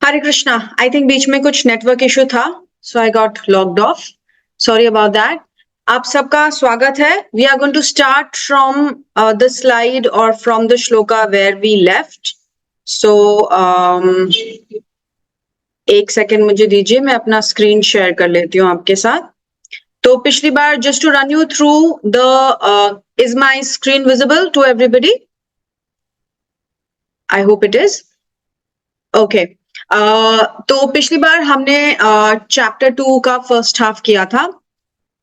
Hare Krishna. I think बीच में कुछ network issue था, so I got logged off. Sorry about that. आप सबका स्वागत है। We are going to start from the slide और from the shloka where we left. So एक सेकेंड मुझे दीजिए, मैं अपना स्क्रीन शेयर कर लेती हूँ आपके साथ। तो पिछली बार, just to run you through the is my screen visible to everybody? I hope it is okay. तो पिछली बार हमने चैप्टर 2 का फर्स्ट हाफ किया था।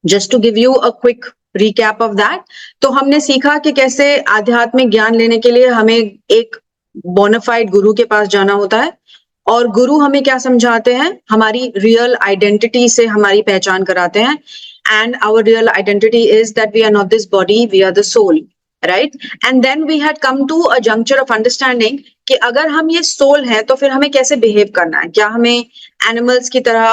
Just to give you a quick recap of that. तो हमने सीखा कि कैसे आध्यात्मिक ज्ञान लेने के लिए हमें एक बोनाफाइड गुरु के पास जाना होता है, और गुरु हमें क्या समझाते हैं, हमारी रियल आइडेंटिटी से हमारी पहचान कराते हैं। And our real identity is that we are not this body, we are the soul, right? And then we had come to a juncture of understanding कि अगर हम ये सोल हैं तो फिर हमें कैसे बिहेव करना है। क्या हमें एनिमल्स की तरह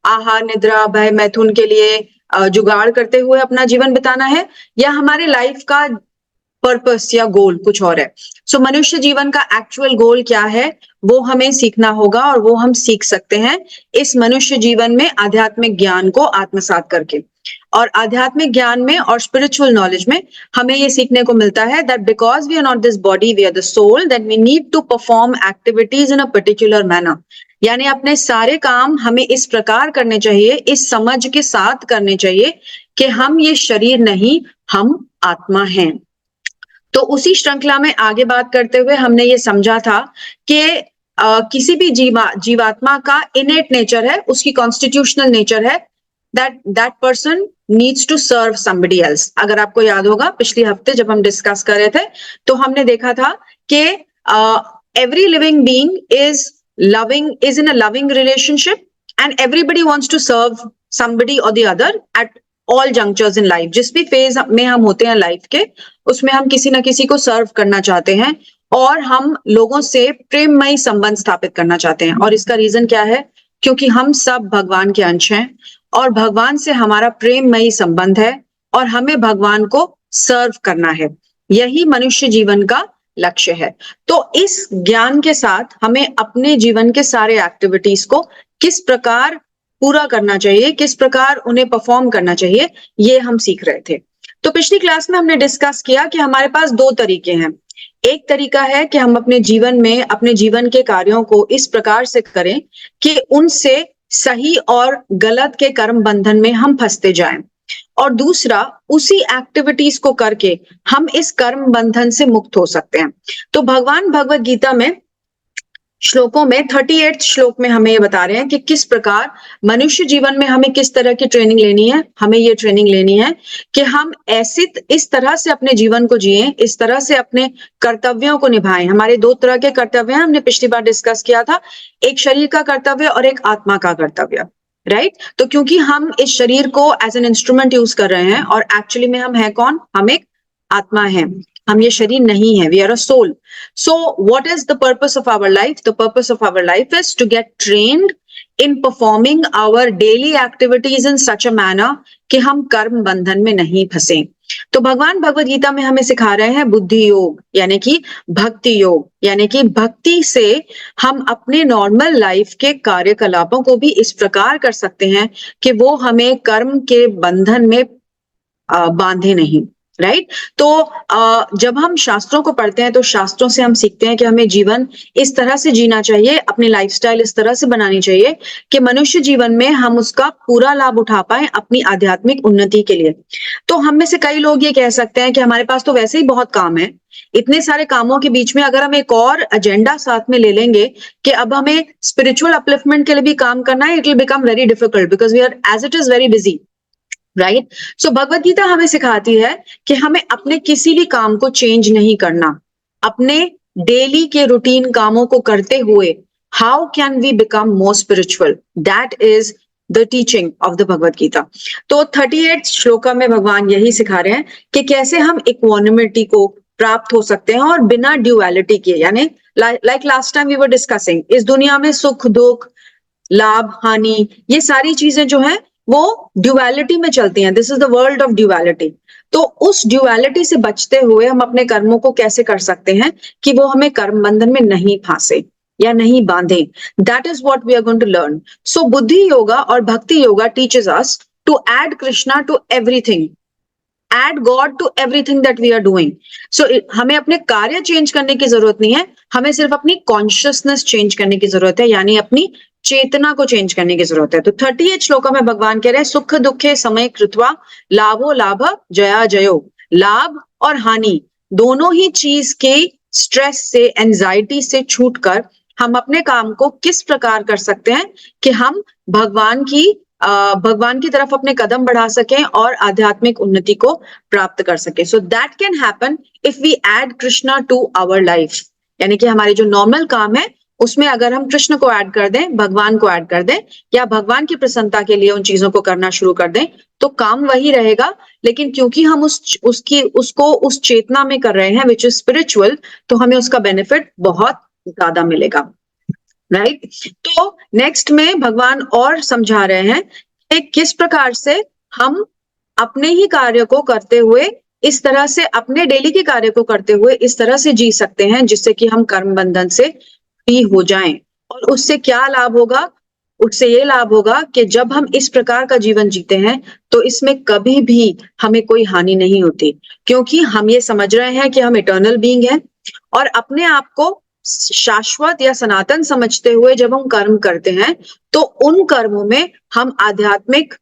आहार निद्रा भय मैथुन के लिए जुगाड़ करते हुए अपना जीवन बिताना है, या हमारे लाइफ का पर्पस या गोल कुछ और है? सो मनुष्य जीवन का एक्चुअल गोल क्या है, वो हमें सीखना होगा, और वो हम सीख सकते हैं इस मनुष्य जीवन में आध्यात्मिक ज्ञान को आत्मसात करके। और आध्यात्मिक ज्ञान में और स्पिरिचुअल नॉलेज में हमें ये सीखने को मिलता है that because we are not this body, we are the soul, that we need to perform activities in a particular manner. यानी अपने सारे काम हमें इस प्रकार करने चाहिए, इस समझ के साथ करने चाहिए कि हम ये शरीर नहीं, हम आत्मा हैं। तो उसी श्रृंखला में आगे बात करते हुए हमने ये समझा था कि किसी भी जीवात्मा का इनेट नेचर है, उसकी कॉन्स्टिट्यूशनल नेचर है that person needs to serve somebody else। अगर आपको याद होगा पिछले हफ्ते जब हम डिस्कस कर रहे थे, तो हमने देखा था कि every living being is in a loving relationship, and everybody wants to serve somebody or the other at all junctures in life। जिस भी फेज में हम होते हैं लाइफ के, उसमें हम किसी ना किसी को सर्व करना चाहते हैं, और हम लोगों से प्रेममयी संबंध स्थापित करना चाहते हैं। और इसका रीजन क्या है? क्योंकि हम सब भगवान के अंश हैं, और भगवान से हमारा प्रेममयी संबंध है, और हमें भगवान को सर्व करना है। यही मनुष्य जीवन का लक्ष्य है। तो इस ज्ञान के साथ हमें अपने जीवन के सारे एक्टिविटीज को किस प्रकार पूरा करना चाहिए, किस प्रकार उन्हें परफॉर्म करना चाहिए, ये हम सीख रहे थे। तो पिछली क्लास में हमने डिस्कस किया कि हमारे पास दो तरीके हैं। एक तरीका है कि हम अपने जीवन में अपने जीवन के कार्यों को इस प्रकार से करें कि उनसे सही और गलत के कर्म बंधन में हम फंसते जाएं, और दूसरा उसी एक्टिविटीज को करके हम इस कर्म बंधन से मुक्त हो सकते हैं। तो भगवान भगवत गीता में श्लोकों में 38 श्लोक में हमें ये बता रहे हैं कि किस प्रकार मनुष्य जीवन में हमें किस तरह की ट्रेनिंग लेनी है। हमें ये ट्रेनिंग लेनी है कि हम इस तरह से अपने जीवन को जिएं, इस तरह से अपने कर्तव्यों को निभाएं। हमारे दो तरह के कर्तव्य हैं, हमने पिछली बार डिस्कस किया था, एक शरीर का कर्तव्य और एक आत्मा का कर्तव्य, राइट? तो क्योंकि हम इस शरीर को एज एन इंस्ट्रूमेंट यूज कर रहे हैं, और एक्चुअली में हम है कौन? हम एक आत्मा है, हम ये शरीर नहीं है। We are a soul. So what is the purpose of our life? The purpose of our life is to get trained in performing our daily activities in such a manner कि हम कर्म बंधन में नहीं फंसे। तो भगवान भगवत गीता में हमें सिखा रहे हैं बुद्धि योग, यानी कि भक्ति योग, यानी कि भक्ति से हम अपने नॉर्मल लाइफ के कार्यकलापों को भी इस प्रकार कर सकते हैं कि वो हमें कर्म के बंधन में बांधे नहीं, राइट? तो जब हम शास्त्रों को पढ़ते हैं तो शास्त्रों से हम सीखते हैं कि हमें जीवन इस तरह से जीना चाहिए, अपनी लाइफस्टाइल इस तरह से बनानी चाहिए कि मनुष्य जीवन में हम उसका पूरा लाभ उठा पाए अपनी आध्यात्मिक उन्नति के लिए। तो हम में से कई लोग ये कह सकते हैं कि हमारे पास तो वैसे ही बहुत काम है, इतने सारे कामों के बीच में अगर हम एक और एजेंडा साथ में ले लेंगे कि अब हमें स्पिरिचुअल अपलिफ्टमेंट के लिए भी काम करना है, it will become very difficult because we are as it is very busy, right? So Bhagavad Gita हमें सिखाती है कि हमें अपने किसी भी काम को चेंज नहीं करना। अपने डेली के रूटीन कामों को करते हुए how can we become more spiritual, that is the teaching of the Bhagavad Gita. तो 38 श्लोका में भगवान यही सिखा रहे हैं कि कैसे हम इक्वानिमिटी को प्राप्त हो सकते हैं, और बिना ड्यूअलिटी के, यानी like last time we were discussing, इस दुनिया में सुख दुख लाभ हानि ये सारी चीजें जो है वो ड्यूअलिटी में चलती हैं। This is the world of duality. तो उस ड्यूअलिटी से बचते हुए हम अपने कर्मों को कैसे कर सकते हैं कि वो हमें कर्म बंधन में नहीं फांसे, या नहीं बांधे, that is what we are going to learn. So buddhi yoga और bhakti yoga teaches us to add Krishna to everything, add God to everything that we are doing. So हमें अपने कार्य चेंज करने की जरूरत नहीं है, हमें सिर्फ अपनी कॉन्शियसनेस चेंज करने की जरूरत है, यानी अपनी चेतना को चेंज करने की जरूरत है. तो 38 श्लोका में भगवान कह रहे हैं सुख दुखे समय कृत्वा लाभो लाभ जया जयो. लाभ और हानि दोनों ही चीज के स्ट्रेस से, एंजाइटी से छूटकर हम अपने काम को किस प्रकार कर सकते हैं कि हम भगवान की तरफ अपने कदम बढ़ा सकें और आध्यात्मिक उन्नति को प्राप्त कर सकें. So that can happen if we add Krishna to our life. यानी कि हमारे जो नॉर्मल काम है उसमें अगर हम कृष्ण को ऐड कर दें, भगवान को ऐड कर दें, या भगवान की प्रसन्नता के लिए उन चीजों को करना शुरू कर दें, तो काम वही रहेगा. लेकिन क्योंकि हम उसको उस चेतना में कर रहे हैं विच इज स्पिरिचुअल, तो हमें उसका बेनिफिट बहुत ज्यादा मिलेगा. राइट. तो नेक्स्ट में भगवान और समझा रहे हैं कि किस प्रकार से हम अपने ही कार्य को करते हुए, इस तरह से अपने डेली के कार्य को करते हुए इस तरह से जी सकते हैं जिससे कि हम कर्म बंधन से फ्री हो जाएं. और उससे क्या लाभ होगा? उससे ये लाभ होगा कि जब हम इस प्रकार का जीवन जीते हैं तो इसमें कभी भी हमें कोई हानि नहीं होती, क्योंकि हम ये समझ रहे हैं कि हम इटर्नल बीइंग हैं और अपने आप को शाश्वत या सनातन समझते हुए जब हम कर्म करते हैं तो उन कर्मों में हम आध्यात्मिक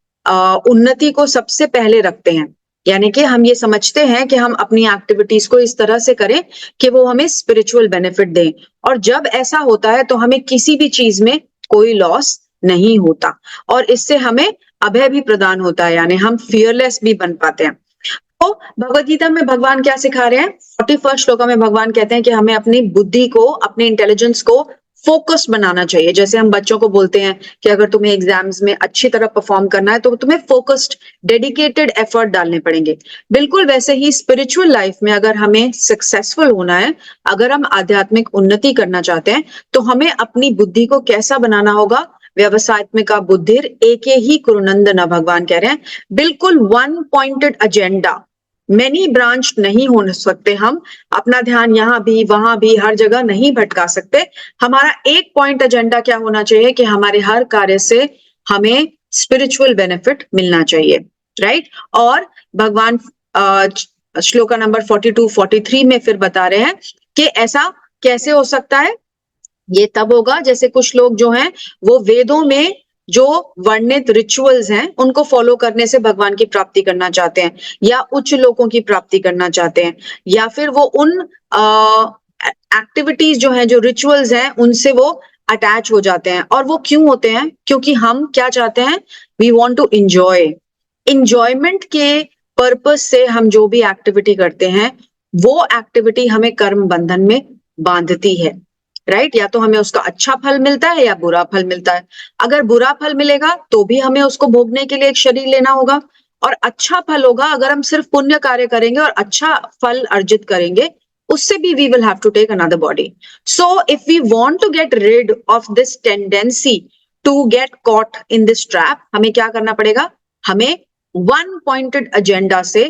उन्नति को सबसे पहले रखते हैं. यानी कि हम ये समझते हैं कि हम अपनी एक्टिविटीज को इस तरह से करें कि वो हमें स्पिरिचुअल बेनिफिट दें. और जब ऐसा होता है तो हमें किसी भी चीज में कोई लॉस नहीं होता और इससे हमें अभय भी प्रदान होता है, यानी हम फियरलेस भी बन पाते हैं. तो भगवत गीता में भगवान क्या सिखा रहे हैं? 41 श्लोका में भगवान कहते हैं कि हमें अपनी बुद्धि को, अपने इंटेलिजेंस को फोकस बनाना चाहिए. जैसे हम बच्चों को बोलते हैं कि अगर तुम्हें एग्जाम्स में अच्छी तरह परफॉर्म करना है तो तुम्हें फोकस्ड, डेडिकेटेड एफर्ट डालने पड़ेंगे. बिल्कुल वैसे ही स्पिरिचुअल लाइफ में अगर हमें सक्सेसफुल होना है, अगर हम आध्यात्मिक उन्नति करना चाहते हैं, तो हमें अपनी बुद्धि को कैसा बनाना होगा? व्यवसायत्मिका बुद्धिर एके ही कुरुनंदन, भगवान कह रहे हैं बिल्कुल one pointed agenda, many branch नहीं हो सकते. हम अपना ध्यान यहाँ भी वहां भी हर जगह नहीं भटका सकते. हमारा एक पॉइंट एजेंडा क्या होना चाहिए कि हमारे हर कार्य से हमें स्पिरिचुअल बेनिफिट मिलना चाहिए. राइट. और भगवान श्लोका नंबर 42-43 में फिर बता रहे हैं कि ऐसा कैसे हो सकता है. ये तब होगा जैसे कुछ लोग जो हैं वो वेदों में जो वर्णित रिचुअल्स हैं उनको फॉलो करने से भगवान की प्राप्ति करना चाहते हैं, या उच्च लोकों की प्राप्ति करना चाहते हैं, या फिर वो उन एक्टिविटीज जो हैं, जो रिचुअल्स हैं, उनसे वो अटैच हो जाते हैं. और वो क्यों होते हैं? क्योंकि हम क्या चाहते हैं? We want to enjoy. Enjoyment के पर्पस से हम जो भी एक्टिविटी करते हैं वो एक्टिविटी हमें कर्म बंधन में बांधती है. राइट. या तो हमें उसका अच्छा फल मिलता है या बुरा फल मिलता है. अगर बुरा फल मिलेगा तो भी हमें उसको भोगने के लिए एक शरीर लेना होगा, और अच्छा फल होगा अगर हम सिर्फ पुण्य कार्य करेंगे और अच्छा फल अर्जित करेंगे, उससे भी we will have to take another body. So if we want to get rid of this tendency to get caught in this trap, हमें क्या करना पड़ेगा? हमें वन पॉइंटेड एजेंडा से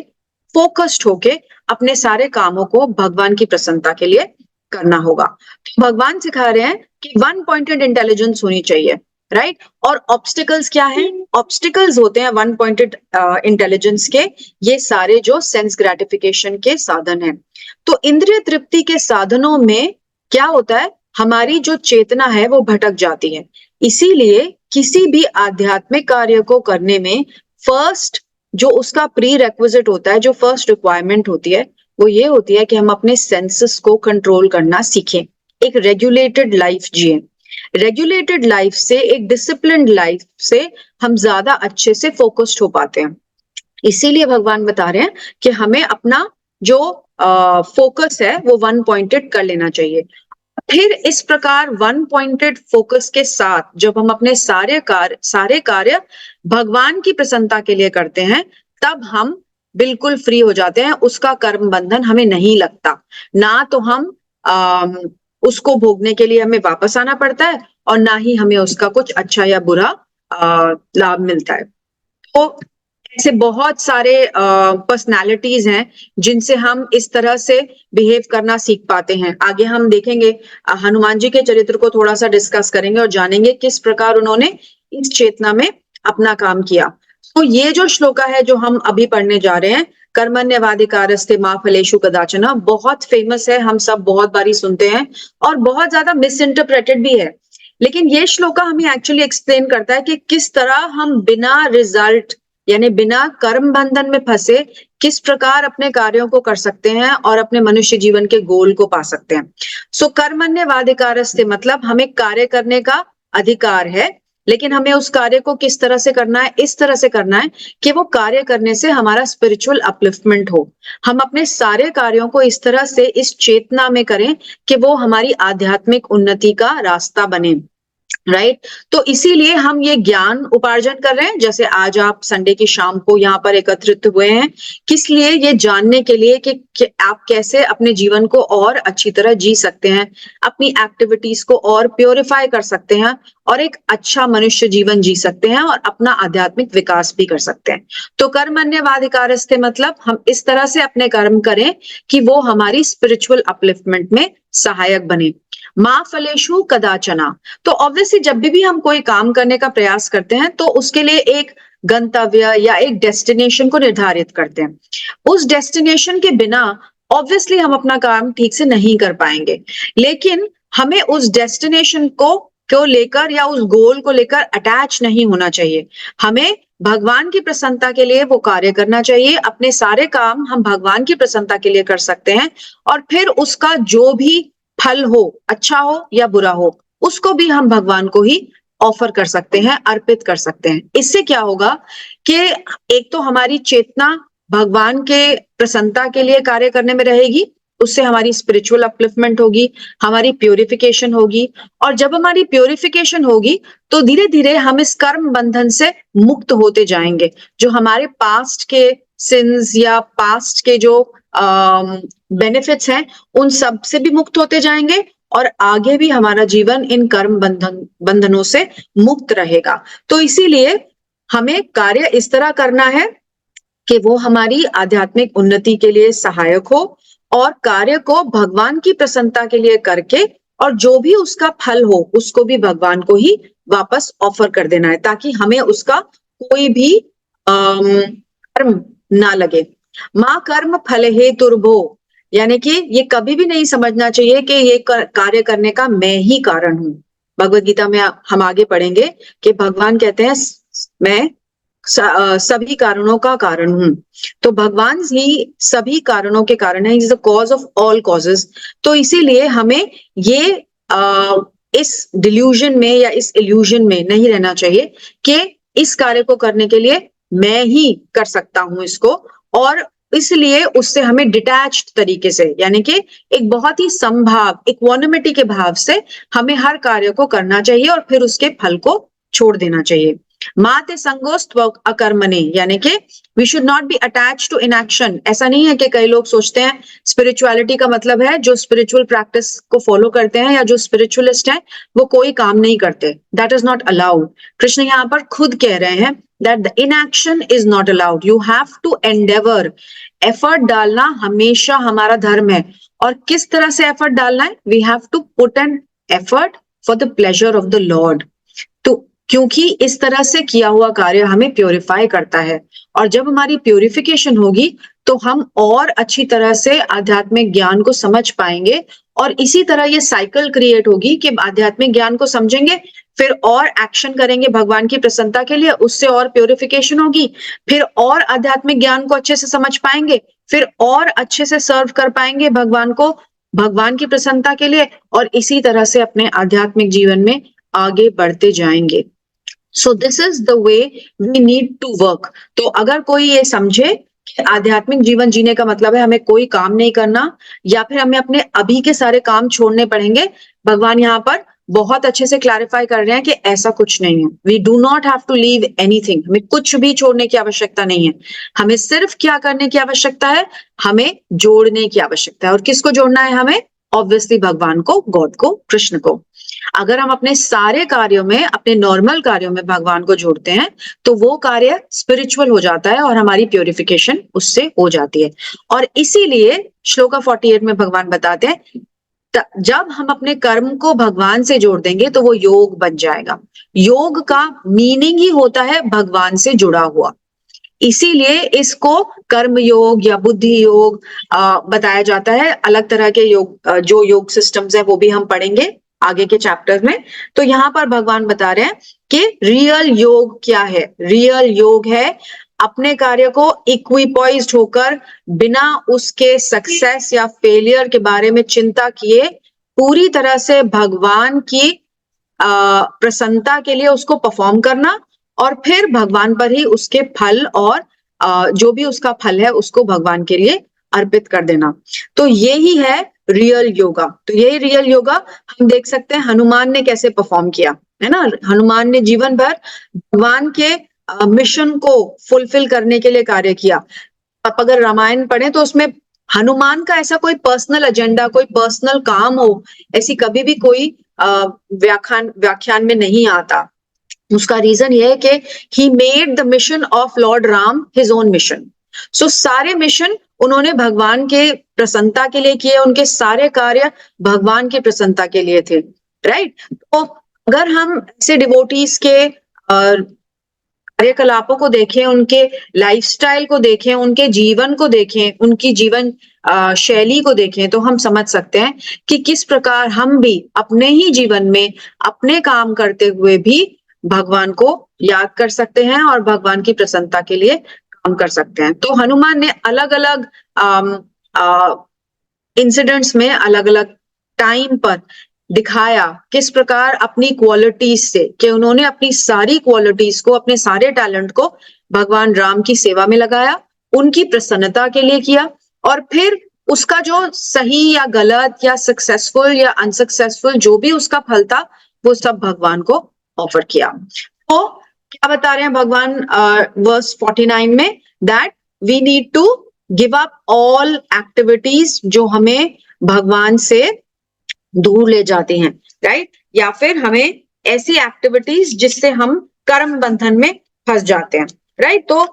फोकस्ड होके अपने सारे कामों को भगवान की प्रसन्नता के लिए करना होगा. तो भगवान सिखा रहे हैं कि वन पॉइंटेड इंटेलिजेंस होनी चाहिए. राइट. और ऑब्स्टिकल्स क्या है? ऑब्स्टिकल्स होते हैं वन पॉइंटेड इंटेलिजेंस के ये सारे जो सेंस ग्रेटिफिकेशन के साधन हैं. तो इंद्रिय तृप्ति के साधनों में क्या होता है? हमारी जो चेतना है वो भटक जाती है. इसीलिए किसी भी आध्यात्मिक कार्य को करने में फर्स्ट जो उसका प्री रेक्विजिट होता है, जो फर्स्ट रिक्वायरमेंट होती है, वो ये होती है कि हम अपने सेंसेस को कंट्रोल करना सीखें, एक रेगुलेटेड लाइफ जिए. रेगुलेटेड लाइफ से, एक डिसिप्लिन्ड लाइफ से हम ज्यादा अच्छे से फोकस्ड हो पाते हैं. इसीलिए भगवान बता रहे हैं कि हमें अपना जो फोकस है वो वन पॉइंटेड कर लेना चाहिए. फिर इस प्रकार वन पॉइंटेड फोकस के साथ जब हम अपने सारे कार्य भगवान की प्रसन्नता के लिए करते हैं, तब हम बिल्कुल फ्री हो जाते हैं. उसका कर्म बंधन हमें नहीं लगता, ना तो हम उसको भोगने के लिए हमें वापस आना पड़ता है, और ना ही हमें उसका कुछ अच्छा या बुरा लाभ मिलता है. तो ऐसे बहुत सारे पर्सनालिटीज हैं जिनसे हम इस तरह से बिहेव करना सीख पाते हैं। आगे हम देखेंगे, हनुमान जी के चरित्र को थोड़ा सा डिस्कस करेंगे और जानेंगे किस प्रकार उन्होंने इस चेतना में अपना काम किया। तो ये जो श्लोका है जो हम अभी पढ़ने जा रहे हैं, कर्मण्यवाधिकारस्ते मा फलेषु कदाचन, बहुत फेमस है, हम सब बहुत बारी सुनते हैं और बहुत ज्यादा मिस इंटरप्रेटेड भी है। लेकिन ये श्लोका हमें एक्चुअली एक्सप्लेन करता है कि किस तरह हम बिना रिजल्ट यानी बिना कर्म बंधन में फंसे किस प्रकार अपने कार्यों को कर सकते हैं और अपने मनुष्य जीवन के गोल को पा सकते हैं। सो कर्मण्यवाधिकारस्ते मतलब हमें कार्य करने का अधिकार है, लेकिन हमें उस कार्य को किस तरह से करना है, इस तरह से करना है कि वो कार्य करने से हमारा स्पिरिचुअल अपलिफ्टमेंट हो। हम अपने सारे कार्यों को इस तरह से इस चेतना में करें कि वो हमारी आध्यात्मिक उन्नति का रास्ता बने। राइट तो इसीलिए हम ये ज्ञान उपार्जन कर रहे हैं। जैसे आज आप संडे की शाम को यहाँ पर एकत्रित हुए हैं, किस लिए? ये जानने के लिए कि आप कैसे अपने जीवन को और अच्छी तरह जी सकते हैं, अपनी एक्टिविटीज को और प्योरीफाई कर सकते हैं और एक अच्छा मनुष्य जीवन जी सकते हैं और अपना आध्यात्मिक विकास भी कर सकते हैं। तो कर्मण्यवाधिकारस्ते मतलब हम इस तरह से अपने कर्म करें कि वो हमारी स्पिरिचुअल अपलिफ्टमेंट में सहायक बने। माँ फलेषु कदाचना, तो ऑब्वियसली जब भी हम कोई काम करने का प्रयास करते हैं तो उसके लिए एक गंतव्य या एक डेस्टिनेशन को निर्धारित करते हैं। उस डेस्टिनेशन के बिना ऑब्वियसली हम अपना काम ठीक से नहीं कर पाएंगे, लेकिन हमें उस डेस्टिनेशन को लेकर या उस गोल को लेकर अटैच नहीं होना चाहिए। हमें भगवान की प्रसन्नता के लिए वो कार्य करना चाहिए। अपने सारे काम हम भगवान की प्रसन्नता के लिए कर सकते हैं और फिर उसका जो भी फल हो, अच्छा हो या बुरा हो, उसको भी हम भगवान को ही ऑफर कर सकते हैं, अर्पित कर सकते हैं। इससे क्या होगा कि एक तो हमारी चेतना भगवान के प्रसन्नता के लिए कार्य करने में रहेगी, उससे हमारी स्पिरिचुअल अपलिफ्टमेंट होगी, हमारी प्योरिफिकेशन होगी, और जब हमारी प्योरिफिकेशन होगी तो धीरे धीरे हम इस कर्म बंधन से मुक्त होते जाएंगे। जो हमारे पास्ट के सिंस या पास्ट के जो बेनिफिट्स हैं उन सब से भी मुक्त होते जाएंगे और आगे भी हमारा जीवन इन कर्म बंधनों से मुक्त रहेगा। तो इसीलिए हमें कार्य इस तरह करना है कि वो हमारी आध्यात्मिक उन्नति के लिए सहायक हो और कार्य को भगवान की प्रसन्नता के लिए करके और जो भी उसका फल हो उसको भी भगवान को ही वापस ऑफर कर देना है, ताकि हमें उसका कोई भी कर्म ना लगे। माँ कर्म फल हेतुर्भो, यानी कि ये कभी भी नहीं समझना चाहिए कि ये कार्य करने का मैं ही कारण हूं। भगवत गीता में हम आगे पढ़ेंगे कि भगवान कहते हैं मैं सभी कारणों का कारण हूं। तो भगवान ही सभी कारणों के कारण है, is the cause of all causes. तो इसीलिए हमें ये इस डिल्यूजन में या इस इल्यूजन में नहीं रहना चाहिए कि इस कार्य को करने के लिए मैं ही कर सकता हूं इसको, और इसलिए उससे हमें डिटैच्ड तरीके से, यानी कि एक बहुत ही समभाव, इक्वानिमिटी के भाव से हमें हर कार्य को करना चाहिए और फिर उसके फल को छोड़ देना चाहिए। माते संगोस्त अकर्मणे, यानी कि we should not be attach to inaction. ऐसा नहीं है कि कई लोग सोचते हैं स्पिरिचुअलिटी का मतलब है जो स्पिरिचुअल प्रैक्टिस को फॉलो करते हैं या जो स्पिरिचुअलिस्ट हैं वो कोई काम नहीं करते। That is not allowed. Krishna यहाँ पर खुद कह रहे हैं that the inaction is not allowed, you have to endeavour. Effort डालना हमेशा हमारा धर्म है। और किस तरह से एफर्ट डालना है? We have to put an effort for the pleasure of the Lord. तो क्योंकि इस तरह से किया हुआ कार्य हमें प्योरीफाई करता है, और जब हमारी प्योरिफिकेशन होगी तो हम और अच्छी तरह से आध्यात्मिक ज्ञान को समझ पाएंगे, और इसी तरह ये साइकिल क्रिएट होगी कि आध्यात्मिक ज्ञान को समझेंगे, फिर और एक्शन करेंगे भगवान की प्रसन्नता के लिए, उससे और प्योरिफिकेशन होगी, फिर और आध्यात्मिक ज्ञान को अच्छे से समझ पाएंगे, फिर और अच्छे से सर्व कर पाएंगे भगवान को, भगवान की प्रसन्नता के लिए, और इसी तरह से अपने आध्यात्मिक जीवन में आगे बढ़ते जाएंगे। So this is the way we need to work. तो अगर कोई ये समझे कि आध्यात्मिक जीवन जीने का मतलब है हमें कोई काम नहीं करना या फिर हमें अपने अभी के सारे काम छोड़ने पड़ेंगे, भगवान यहाँ पर बहुत अच्छे से क्लैरिफाई कर रहे हैं कि ऐसा कुछ नहीं है। We do not have to leave anything, हमें कुछ भी छोड़ने की आवश्यकता नहीं है। हमें सिर्फ क्या करने की आवश्यकता है? हमें जोड़ने की आवश्यकता है। और किसको जोड़ना है हमें? ऑब्वियसली भगवान को, गॉड को, कृष्ण को। अगर हम अपने सारे कार्यों में, अपने नॉर्मल कार्यों में भगवान को जोड़ते हैं तो वो कार्य स्पिरिचुअल हो जाता है और हमारी प्योरिफिकेशन उससे हो जाती है। और इसीलिए श्लोका 48 में भगवान बताते हैं जब हम अपने कर्म को भगवान से जोड़ देंगे तो वो योग बन जाएगा। योग का मीनिंग ही होता है भगवान से जुड़ा हुआ, इसीलिए इसको कर्म योग या बुद्धि योग बताया जाता है। अलग तरह के योग जो योग सिस्टम्स है वो भी हम पढ़ेंगे आगे के चैप्टर में। तो यहाँ पर भगवान बता रहे हैं कि रियल योग क्या है। रियल योग है अपने कार्य को इक्विपॉइज्ड होकर, बिना उसके सक्सेस या फेलियर के बारे में चिंता किए, पूरी तरह से भगवान की प्रसन्नता के लिए उसको परफॉर्म करना, और फिर भगवान पर ही उसके फल और जो भी उसका फल है उसको भगवान के लिए अर्पित कर देना। तो यही है रियल योगा। तो यही रियल योगा हम देख सकते हैं हनुमान ने कैसे परफॉर्म किया, है ना। हनुमान ने जीवन भर भगवान के मिशन को फुलफिल करने के लिए कार्य किया। आप अगर रामायण पढ़ें तो उसमें हनुमान का ऐसा कोई पर्सनल एजेंडा, कोई पर्सनल काम हो, ऐसी कभी भी कोई व्याख्यान में नहीं आता। उसका रीजन ये है कि he made the mission of lord Ram his own mission. So सारे मिशन उन्होंने भगवान के प्रसन्नता के लिए किए, उनके सारे कार्य भगवान की प्रसन्नता के लिए थे, राइट। तो अगर हम ऐसे डिवोटीज के कार्यकलापों को देखें, उनके लाइफस्टाइल को देखें, उनके जीवन को देखें, उनकी जीवन शैली को देखें, तो हम समझ सकते हैं कि किस प्रकार हम भी अपने ही जीवन में अपने काम करते हुए भी भगवान को याद कर सकते हैं और भगवान की प्रसन्नता के लिए काम कर सकते हैं। तो हनुमान ने अलग अलग इंसिडेंट्स में अलग अलग टाइम पर दिखाया किस प्रकार अपनी क्वालिटीज से, कि उन्होंने अपनी सारी क्वालिटीज को, अपने सारे टैलेंट को भगवान राम की सेवा में लगाया, उनकी प्रसन्नता के लिए किया, और फिर उसका जो सही या गलत या सक्सेसफुल या अनसक्सेसफुल जो भी उसका फल था वो सब भगवान को ऑफर किया। तो क्या बता रहे हैं भगवान वर्स 49 में, that we need to give up all activities जो हमें भगवान से दूर ले जाते हैं, राइट। या फिर हमें ऐसी एक्टिविटीज जिससे हम कर्म बंधन में फंस जाते हैं, राइट। तो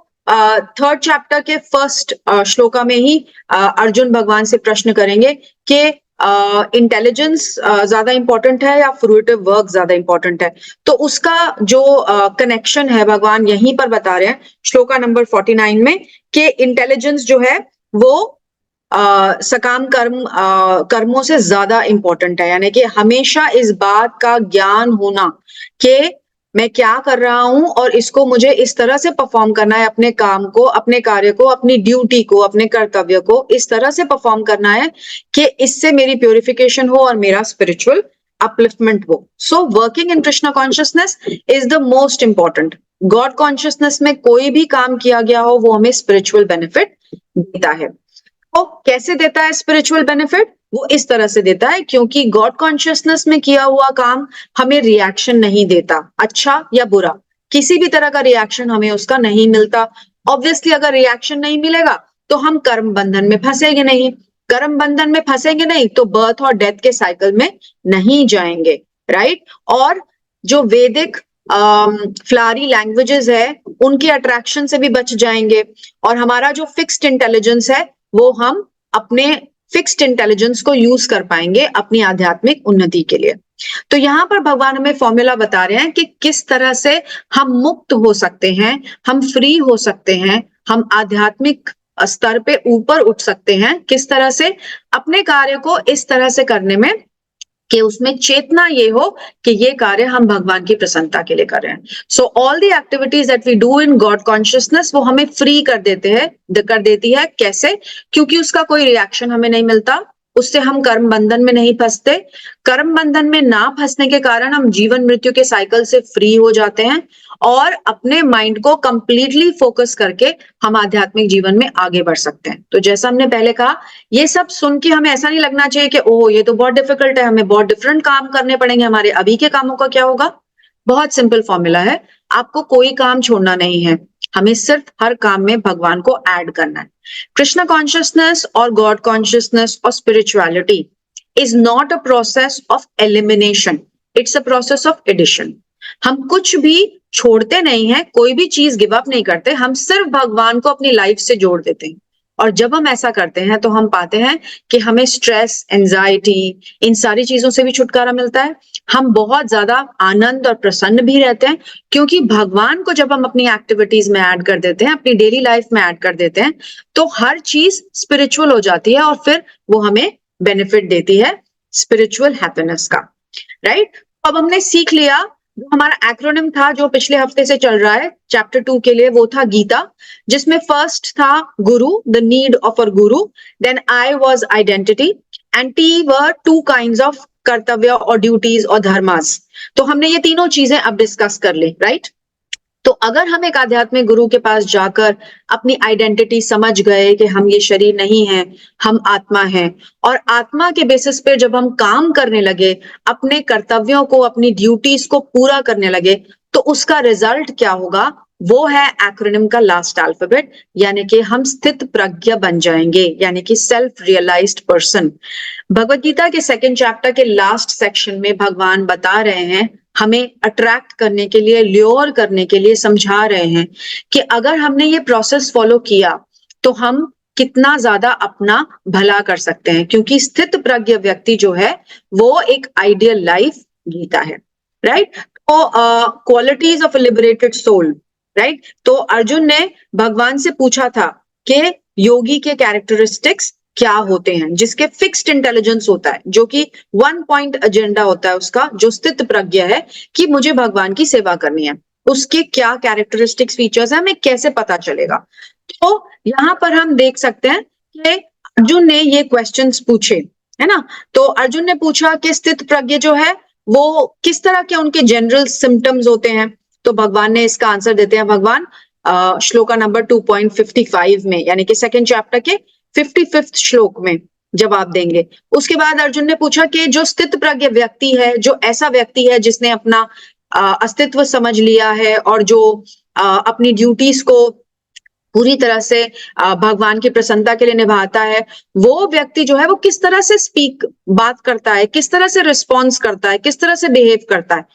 थर्ड चैप्टर के फर्स्ट श्लोका में ही अर्जुन भगवान से प्रश्न करेंगे कि इंटेलिजेंस ज्यादा इंपॉर्टेंट है या फ्रूटिव वर्क ज्यादा इंपॉर्टेंट है। तो उसका जो कनेक्शन है भगवान यहीं पर बता रहे हैं श्लोका नंबर 49 में, कि इंटेलिजेंस जो है वो सकाम कर्मों से ज्यादा इंपॉर्टेंट है। यानी कि हमेशा इस बात का ज्ञान होना कि मैं क्या कर रहा हूं और इसको मुझे इस तरह से परफॉर्म करना है, अपने काम को, अपने कार्य को, अपनी ड्यूटी को, अपने कर्तव्य को इस तरह से परफॉर्म करना है कि इससे मेरी प्योरिफिकेशन हो और मेरा स्पिरिचुअल अपलिफ्टमेंट हो। So working in Krishna consciousness is the most important. God consciousness में कोई भी काम किया गया हो वो हमें स्पिरिचुअल बेनिफिट देता है। तो कैसे देता है स्पिरिचुअल बेनिफिट? वो इस तरह से देता है क्योंकि गॉड कॉन्शियसनेस में किया हुआ काम हमें रिएक्शन नहीं देता, अच्छा या बुरा, किसी भी तरह का रिएक्शन हमें उसका नहीं मिलता। ऑब्वियसली अगर रिएक्शन नहीं मिलेगा तो हम कर्म बंधन में फंसेंगे नहीं, कर्म बंधन में फंसेंगे नहीं तो बर्थ और डेथ के साइकिल में नहीं जाएंगे, राइट। और जो वैदिक फ्लारी लैंग्वेजेस है उनके अट्रैक्शन से भी बच जाएंगे, और हमारा जो फिक्स्ड इंटेलिजेंस है वो हम अपने फिक्स्ड इंटेलिजेंस को यूज कर पाएंगे अपनी आध्यात्मिक उन्नति के लिए। तो यहाँ पर भगवान हमें फॉर्मूला बता रहे हैं कि किस तरह से हम मुक्त हो सकते हैं, हम फ्री हो सकते हैं, हम आध्यात्मिक स्तर पे ऊपर उठ सकते हैं, किस तरह से अपने कार्य को इस तरह से करने में कि उसमें चेतना ये हो कि ये कार्य हम भगवान की प्रसन्नता के लिए कर रहे हैं। So all the activities that we do in God consciousness वो हमें फ्री कर देती है। कैसे? क्योंकि उसका कोई रिएक्शन हमें नहीं मिलता, उससे हम कर्म बंधन में नहीं फंसते। कर्म बंधन में ना फंसने के कारण हम जीवन मृत्यु के साइकिल से फ्री हो जाते हैं और अपने माइंड को कंप्लीटली फोकस करके हम आध्यात्मिक जीवन में आगे बढ़ सकते हैं। तो जैसा हमने पहले कहा, ये सब सुन के हमें ऐसा नहीं लगना चाहिए कि ओह ये तो बहुत डिफिकल्ट है, हमें बहुत डिफरेंट काम करने पड़ेंगे, हमारे अभी के कामों का क्या होगा। बहुत सिंपल फॉर्मूला है, आपको कोई काम छोड़ना नहीं है, हमें सिर्फ हर काम में भगवान को ऐड करना है। कृष्णा कॉन्शियसनेस और गॉड कॉन्शियसनेस और spirituality is not a process of elimination, it's a process of addition. हम कुछ भी छोड़ते नहीं है, कोई भी चीज गिव अप नहीं करते, हम सिर्फ भगवान को अपनी लाइफ से जोड़ देते हैं। और जब हम ऐसा करते हैं तो हम पाते हैं कि हमें स्ट्रेस, एंजाइटी, इन सारी चीजों से भी छुटकारा मिलता है। हम बहुत ज्यादा आनंद और प्रसन्न भी रहते हैं, क्योंकि भगवान को जब हम अपनी एक्टिविटीज में ऐड कर देते हैं, अपनी डेली लाइफ में ऐड कर देते हैं, तो हर चीज स्पिरिचुअल हो जाती है और फिर वो हमें बेनिफिट देती है स्पिरिचुअल हैप्पीनेस का, राइट। अब हमने सीख लिया, जो हमारा एक्रोनिम था जो पिछले हफ्ते से चल रहा है चैप्टर 2 के लिए, वो था गीता, जिसमें फर्स्ट था गुरु, the need of a guru, then I was identity, and they were two kinds of कर्तव्य और ड्यूटीज और धर्मास। तो हमने ये तीनों चीजें अब डिस्कस कर ली, राइट। तो अगर हम एक आध्यात्मिक गुरु के पास जाकर अपनी आइडेंटिटी समझ गए कि हम ये शरीर नहीं है, हम आत्मा हैं, और आत्मा के बेसिस पे जब हम काम करने लगे, अपने कर्तव्यों को, अपनी ड्यूटीज को पूरा करने लगे, तो उसका रिजल्ट क्या होगा? वो है एक्रोनिम का लास्ट अल्फाबेट, यानी कि हम स्थित प्रज्ञ बन जाएंगे, यानी कि self realised person. Bhagavad Gita के सेकंड चैप्टर के लास्ट सेक्शन में भगवान बता रहे हैं, हमें अट्रैक्ट करने के लिए, ल्योर करने के लिए समझा रहे हैं कि अगर हमने ये प्रोसेस फॉलो किया तो हम कितना ज्यादा अपना भला कर सकते हैं, क्योंकि स्थित प्रज्ञ व्यक्ति जो है वो एक आइडियल लाइफ जीता है, राइट। तो qualities of a liberated soul, right. तो अर्जुन ने भगवान से पूछा था कि योगी के कैरेक्टरिस्टिक्स क्या होते हैं, जिसके फिक्स्ड इंटेलिजेंस होता है, जो कि वन पॉइंट एजेंडा होता है उसका, जो स्थित प्रज्ञ है कि मुझे भगवान की सेवा करनी है, उसके क्या कैरेक्टरिस्टिक्स, फीचर्स है, हमें कैसे पता चलेगा। तो यहाँ पर हम देख सकते हैं कि अर्जुन ने ये क्वेश्चंस पूछे, है ना। तो अर्जुन ने पूछा कि स्थित प्रज्ञ जो है वो किस तरह के उनके जनरल सिम्टम्स होते हैं। तो भगवान ने इसका आंसर देते हैं, भगवान श्लोका नंबर 2.55 में, यानी कि सेकेंड चैप्टर के 55th श्लोक में जवाब देंगे। उसके बाद अर्जुन ने पूछा कि जो स्थित प्रज्ञ व्यक्ति है, जो ऐसा व्यक्ति है जिसने अपना अस्तित्व समझ लिया है और जो अपनी ड्यूटीज को पूरी तरह से भगवान की प्रसन्नता के लिए निभाता है, वो व्यक्ति जो है वो किस तरह से बात करता है, किस तरह से रिस्पॉन्स करता है, किस तरह से बिहेव करता है।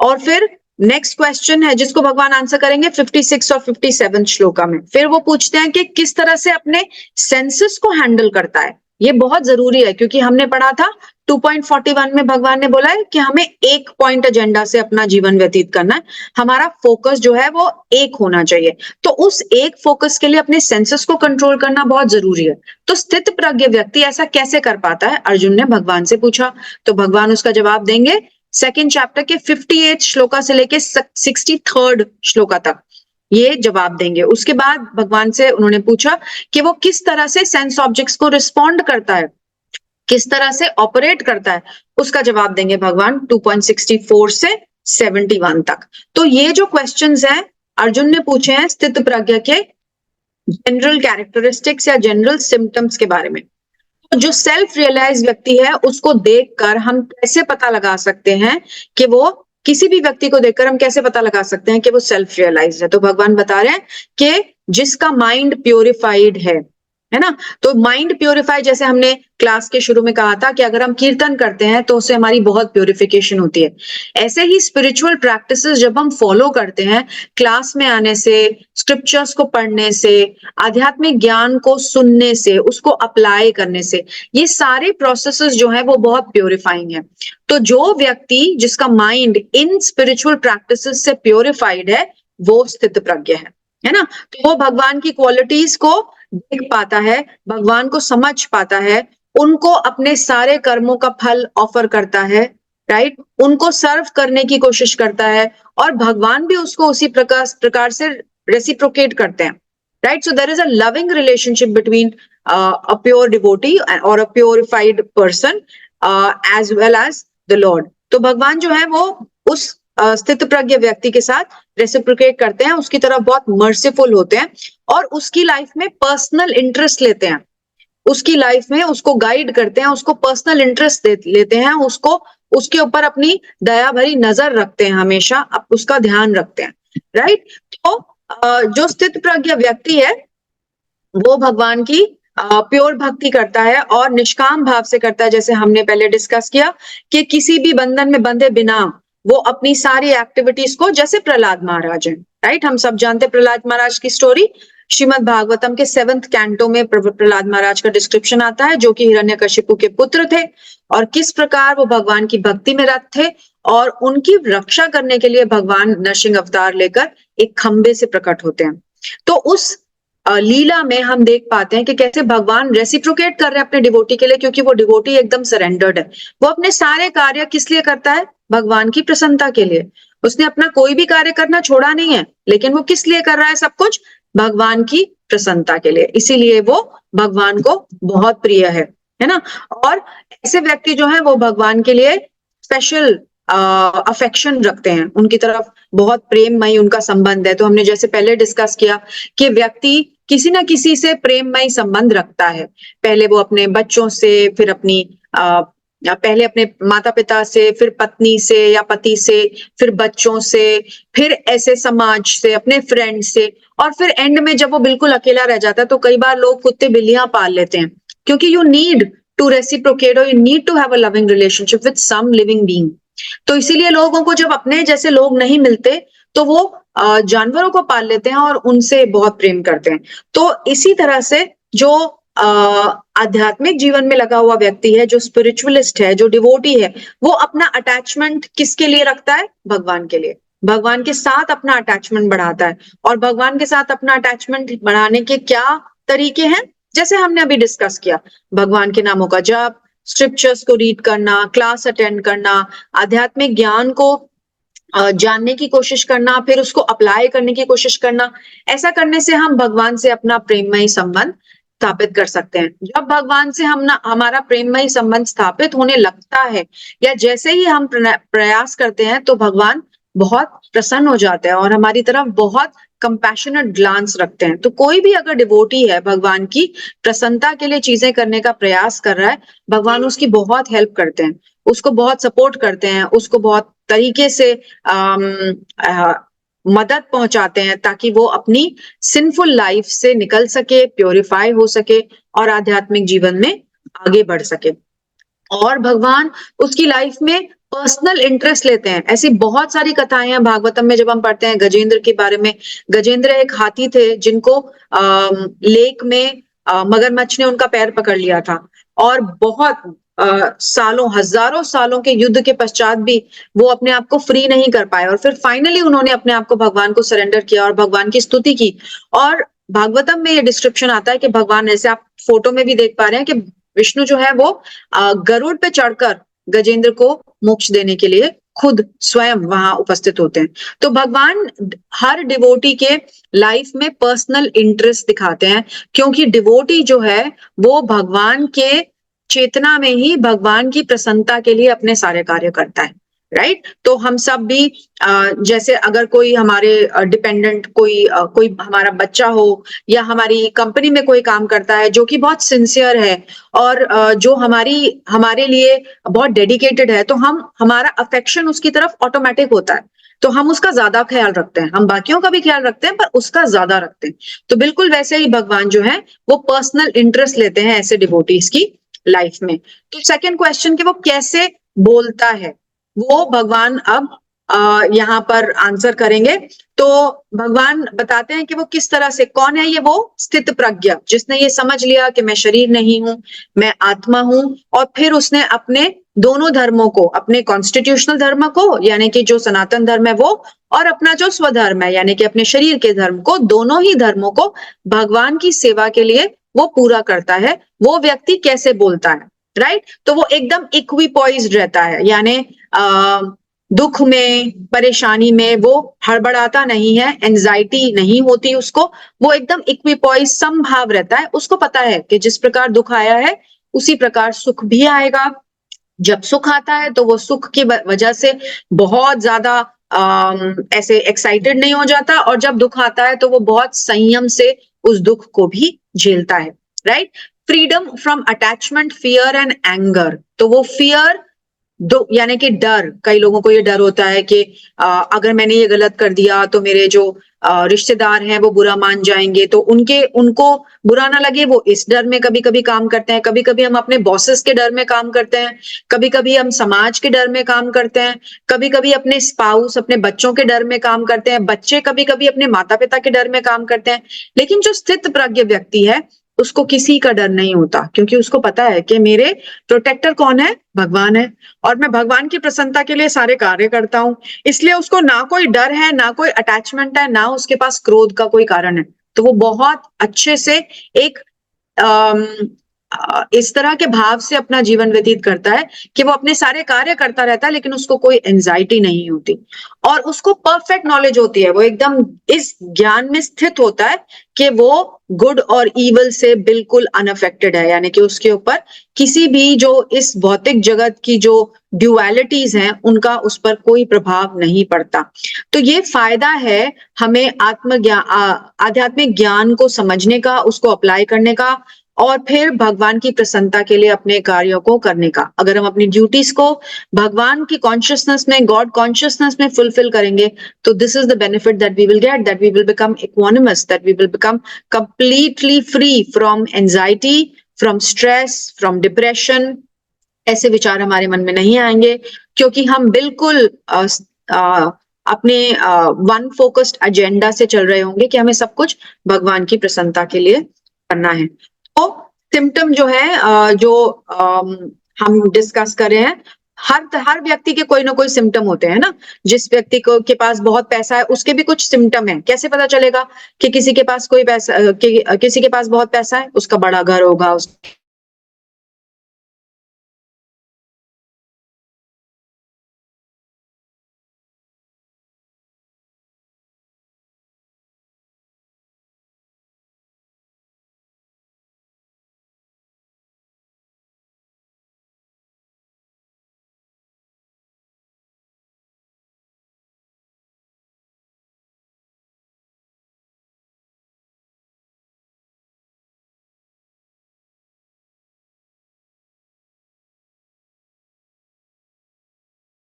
और फिर नेक्स्ट क्वेश्चन है जिसको भगवान आंसर करेंगे 56 और 57 श्लोका में। फिर वो पूछते हैं कि किस तरह से अपने सेंसेस को हैंडल करता है। ये बहुत जरूरी है, क्योंकि हमने पढ़ा था 2.41 में भगवान ने बोला है कि हमें एक पॉइंट एजेंडा से अपना जीवन व्यतीत करना है, हमारा फोकस जो है वो एक होना चाहिए। तो उस एक फोकस के लिए अपने सेंसेस को कंट्रोल करना बहुत जरूरी है। तो स्थित प्रज्ञ व्यक्ति ऐसा कैसे कर पाता है, अर्जुन ने भगवान से पूछा। तो भगवान उसका जवाब देंगे सेकेंड चैप्टर के 58 श्लोका से लेके 63rd श्लोका तक ये जवाब देंगे। उसके बाद भगवान से उन्होंने पूछा कि वो किस तरह से सेंस ऑब्जेक्ट्स को रिस्पॉन्ड करता है, किस तरह से ऑपरेट करता है, उसका जवाब देंगे भगवान 2.64 से 71 तक। तो ये जो क्वेश्चंस हैं अर्जुन ने पूछे हैं स्थित प्रज्ञ के जनरल कैरेक्टरिस्टिक्स या जनरल सिम्टम्स के बारे में। तो जो सेल्फ रियलाइज व्यक्ति है उसको देखकर हम कैसे पता लगा सकते हैं कि वो, किसी भी व्यक्ति को देखकर हम कैसे पता लगा सकते हैं कि वो सेल्फ रियलाइज है। तो भगवान बता रहे हैं कि जिसका माइंड प्योरिफाइड है ना। तो माइंड प्योरिफाई, जैसे हमने क्लास के शुरू में कहा था कि अगर हम कीर्तन करते हैं तो उससे हमारी बहुत प्योरिफिकेशन होती है। ऐसे ही स्पिरिचुअल प्रैक्टिसेस जब हम फॉलो करते हैं, क्लास में आने से, स्क्रिप्चर्स को पढ़ने से, आध्यात्मिक ज्ञान को सुनने से, उसको अप्लाई करने से, ये सारे प्रोसेसेस जो है वो बहुत प्योरिफाइंग है। तो जो व्यक्ति जिसका माइंड इन स्पिरिचुअल प्रैक्टिसेस से प्योरिफाइड है वो स्थित प्रज्ञ है ना। तो वो भगवान की क्वालिटीज को देख पाता है, भगवान को समझ पाता है, उनको अपने सारे कर्मों का फल ऑफर करता है, राइट, उनको सर्व करने की कोशिश करता है, और भगवान भी उसको उसी प्रकार से रेसिप्रोकेट करते हैं, right. So there is a loving relationship between a pure devotee और a purified person as well as the Lord. तो भगवान जो है वो उस स्थित प्रज्ञ व्यक्ति के साथ रेसिप्रोकेट करते हैं, उसकी तरफ बहुत मर्सीफुल होते हैं और उसकी लाइफ में पर्सनल इंटरेस्ट लेते हैं, उसकी लाइफ में उसको गाइड करते हैं, उसको पर्सनल इंटरेस्ट लेते हैं, उसको, उसके ऊपर अपनी दया भरी नजर रखते हैं, हमेशा उसका ध्यान रखते हैं, राइट। तो जो स्थित प्रज्ञ व्यक्ति है वो भगवान की प्योर भक्ति करता है और निष्काम भाव से करता है, जैसे हमने पहले डिस्कस किया कि किसी भी बंधन में बंधे बिना वो अपनी सारी एक्टिविटीज को, जैसे प्रहलाद महाराज हैं, राइट, हम सब जानते हैं प्रहलाद महाराज की स्टोरी। श्रीमद् भागवतम के 7th कैंटो में प्रहलाद महाराज का डिस्क्रिप्शन आता है, जो कि हिरण्यकशिपु के पुत्र थे और किस प्रकार वो भगवान की भक्ति में रत थे और उनकी रक्षा करने के लिए भगवान नरसिंह अवतार लेकर एक खंबे से प्रकट होते हैं। तो उस लीला में हम देख पाते हैं कि कैसे भगवान रेसिप्रोकेट कर रहे हैं अपने डिवोटी के लिए, क्योंकि वो डिवोटी एकदम सरेंडर्ड है। वो अपने सारे कार्य किस लिए करता है? भगवान की प्रसन्नता के लिए। उसने अपना कोई भी कार्य करना छोड़ा नहीं है, लेकिन वो किस लिए कर रहा है सब कुछ? भगवान की प्रसन्नता के लिए। इसीलिए वो भगवान को बहुत प्रिय है ना। और ऐसे व्यक्ति जो है वो भगवान के लिए स्पेशल अफेक्शन रखते हैं, उनकी तरफ बहुत प्रेममयी उनका संबंध है। तो हमने जैसे पहले डिस्कस किया कि व्यक्ति किसी ना किसी से प्रेममयी संबंध रखता है। पहले वो अपने बच्चों से, फिर पहले अपने माता पिता से, फिर पत्नी से या पति से, फिर बच्चों से, फिर ऐसे समाज से, अपने फ्रेंड से, और फिर एंड में जब वो बिल्कुल अकेला रह जाता है तो कई बार लोग कुत्ते बिल्लियां पाल लेते हैं, क्योंकि यू नीड टू रेसिप्रोकेट और you need to have a loving relationship with some living being. तो इसीलिए लोगों को जब अपने जैसे लोग नहीं मिलते तो वो जानवरों को पाल लेते हैं और उनसे बहुत प्रेम करते हैं। तो इसी तरह से जो आध्यात्मिक जीवन में लगा हुआ व्यक्ति है, जो स्पिरिचुअलिस्ट है, जो डिवोटी है, वो अपना अटैचमेंट किसके लिए रखता है? भगवान के लिए। भगवान के साथ अपना अटैचमेंट बढ़ाता है। और भगवान के साथ अपना अटैचमेंट बढ़ाने के क्या तरीके हैं? जैसे हमने अभी डिस्कस किया, भगवान के नामों का जप, स्क्रिप्चर्स को रीड करना, क्लास अटेंड करना, आध्यात्मिक ज्ञान को जानने की कोशिश करना, फिर उसको अप्लाई करने की कोशिश करना। ऐसा करने से हम भगवान से अपना प्रेममयी संबंध स्थापित कर सकते हैं। जब भगवान से हमारा प्रेममयी संबंध स्थापित होने लगता है, या जैसे ही हम प्रयास करते हैं, तो भगवान बहुत प्रसन्न हो जाते हैं और हमारी तरफ बहुत कंपैशनेट ग्लांस रखते हैं। तो कोई भी अगर डिवोटी है, भगवान की प्रसन्नता के लिए चीजें करने का प्रयास कर रहा है, भगवान उसकी बहुत हेल्प करते हैं, उसको बहुत सपोर्ट करते हैं, उसको बहुत तरीके से मदद पहुंचाते हैं, ताकि वो अपनी सिंफुल लाइफ से निकल सके, प्योरीफाई हो सके और आध्यात्मिक जीवन में आगे बढ़ सके। और भगवान उसकी लाइफ में पर्सनल इंटरेस्ट लेते हैं। ऐसी बहुत सारी कथाएं हैं भागवतम में। जब हम पढ़ते हैं गजेंद्र के बारे में, गजेंद्र एक हाथी थे जिनको लेक में मगरमच्छ ने उनका पैर पकड़ लिया था, और बहुत सालों, हजारों सालों के युद्ध के पश्चात भी वो अपने आप को फ्री नहीं कर पाए, और फिर फाइनली उन्होंने अपने आप को भगवान को सरेंडर किया और भगवान की स्तुति की। और भागवतम में ये डिस्क्रिप्शन आता है कि भगवान, जैसे आप फोटो में भी देख पा रहे हैं, कि विष्णु जो है वो गरुड़ पे चढ़कर गजेंद्र को मोक्ष देने के लिए खुद स्वयं वहां उपस्थित होते हैं। तो भगवान हर डिवोटी के लाइफ में पर्सनल इंटरेस्ट दिखाते हैं, क्योंकि डिवोटी जो है वो भगवान के चेतना में ही भगवान की प्रसन्नता के लिए अपने सारे कार्य करता है, राइट। तो हम सब भी जैसे अगर कोई हमारे डिपेंडेंट, कोई हमारा बच्चा हो, या हमारी कंपनी में कोई काम करता है जो कि बहुत सिंसियर है और जो हमारे लिए बहुत डेडिकेटेड है, तो हमारा अफेक्शन उसकी तरफ ऑटोमेटिक होता है। तो हम उसका ज्यादा ख्याल रखते हैं, हम बाकियों का भी ख्याल रखते हैं पर उसका ज्यादा रखते हैं। तो बिल्कुल वैसे ही भगवान जो है वो पर्सनल इंटरेस्ट लेते हैं ऐसे डिवोटीज की लाइफ में। तो सेकंड क्वेश्चन कि वो कैसे बोलता है, वो भगवान अब यहाँ पर आंसर करेंगे। तो भगवान बताते हैं कि वो किस तरह से, कौन है ये? वो स्थित प्रज्ञ, जिसने ये समझ लिया कि मैं शरीर नहीं हूं, मैं आत्मा हूं, और फिर उसने अपने दोनों धर्मों को, अपने कॉन्स्टिट्यूशनल धर्म को यानी कि जो सनातन धर्म है वो, और अपना जो स्वधर्म है यानी कि अपने शरीर के धर्म को, दोनों ही धर्मों को भगवान की सेवा के लिए वो पूरा करता है। वो व्यक्ति कैसे बोलता है, राइट? तो वो एकदम इक्विपॉइज्ड रहता है, यानी दुख में, परेशानी में वो हड़बड़ाता नहीं है, एंजाइटी नहीं होती उसको, वो एकदम इक्विपॉइज, समभाव रहता है। उसको पता है कि जिस प्रकार दुख आया है उसी प्रकार सुख भी आएगा। जब सुख आता है तो वो सुख की वजह से बहुत ज्यादा ऐसे एक्साइटेड नहीं हो जाता, और जब दुख आता है तो वो बहुत संयम से उस दुख को भी झेलता है, right? Freedom from attachment, fear and anger. तो वो फियर दो यानी कि डर, कई लोगों को ये डर होता है कि अगर मैंने ये गलत कर दिया तो मेरे जो रिश्तेदार हैं वो बुरा मान जाएंगे, तो उनको बुरा ना लगे, वो इस डर में कभी-कभी काम करते हैं। कभी-कभी हम अपने बॉसेस के डर में काम करते हैं, कभी-कभी हम समाज के डर में काम करते हैं, कभी-कभी अपने स्पाउस, अपने बच्चों के डर में काम करते हैं, बच्चे कभी-कभी अपने माता-पिता के डर में काम करते हैं। लेकिन जो स्थित प्रज्ञ व्यक्ति है, उसको किसी का डर नहीं होता, क्योंकि उसको पता है कि मेरे प्रोटेक्टर कौन है? भगवान है, और मैं भगवान की प्रसन्नता के लिए सारे कार्य करता हूँ। इसलिए उसको ना कोई डर है, ना कोई अटैचमेंट है, ना उसके पास क्रोध का कोई कारण है। तो वो बहुत अच्छे से एक अम, इस तरह के भाव से अपना जीवन व्यतीत करता है कि वो अपने सारे कार्य करता रहता है, लेकिन उसको कोई एंजाइटी नहीं होती, और उसको परफेक्ट नॉलेज होती है। वो एकदम इस ज्ञान में स्थित होता है कि वो गुड और इवल से बिल्कुल अनअफेक्टेड है, यानी कि उसके ऊपर किसी भी जो इस भौतिक जगत की जो ड्युअलिटीज हैं, उनका उस पर कोई प्रभाव नहीं पड़ता। तो ये फायदा है हमें आध्यात्मिक ज्ञान को समझने का, उसको अप्लाई करने का, और फिर भगवान की प्रसन्नता के लिए अपने कार्यों को करने का। अगर हम अपनी ड्यूटीज को भगवान की कॉन्शियसनेस में, गॉड कॉन्शियसनेस में फुलफिल करेंगे, तो this is the benefit that we will get, that we will become equanimous, that we will become completely free from anxiety, from stress, from depression। ऐसे विचार हमारे मन में नहीं आएंगे, क्योंकि हम बिल्कुल अपने वन फोकस्ड एजेंडा से चल रहे होंगे कि हमें सब कुछ भगवान की प्रसन्नता के लिए करना है। तो सिम्टम जो है जो हम डिस्कस कर रहे हैं, हर व्यक्ति के कोई ना कोई सिम्टम होते हैं ना। जिस व्यक्ति को के पास बहुत पैसा है, उसके भी कुछ सिम्टम है। कैसे पता चलेगा कि किसी के पास कोई पैसा किसी के पास बहुत पैसा है? उसका बड़ा घर होगा, उसकी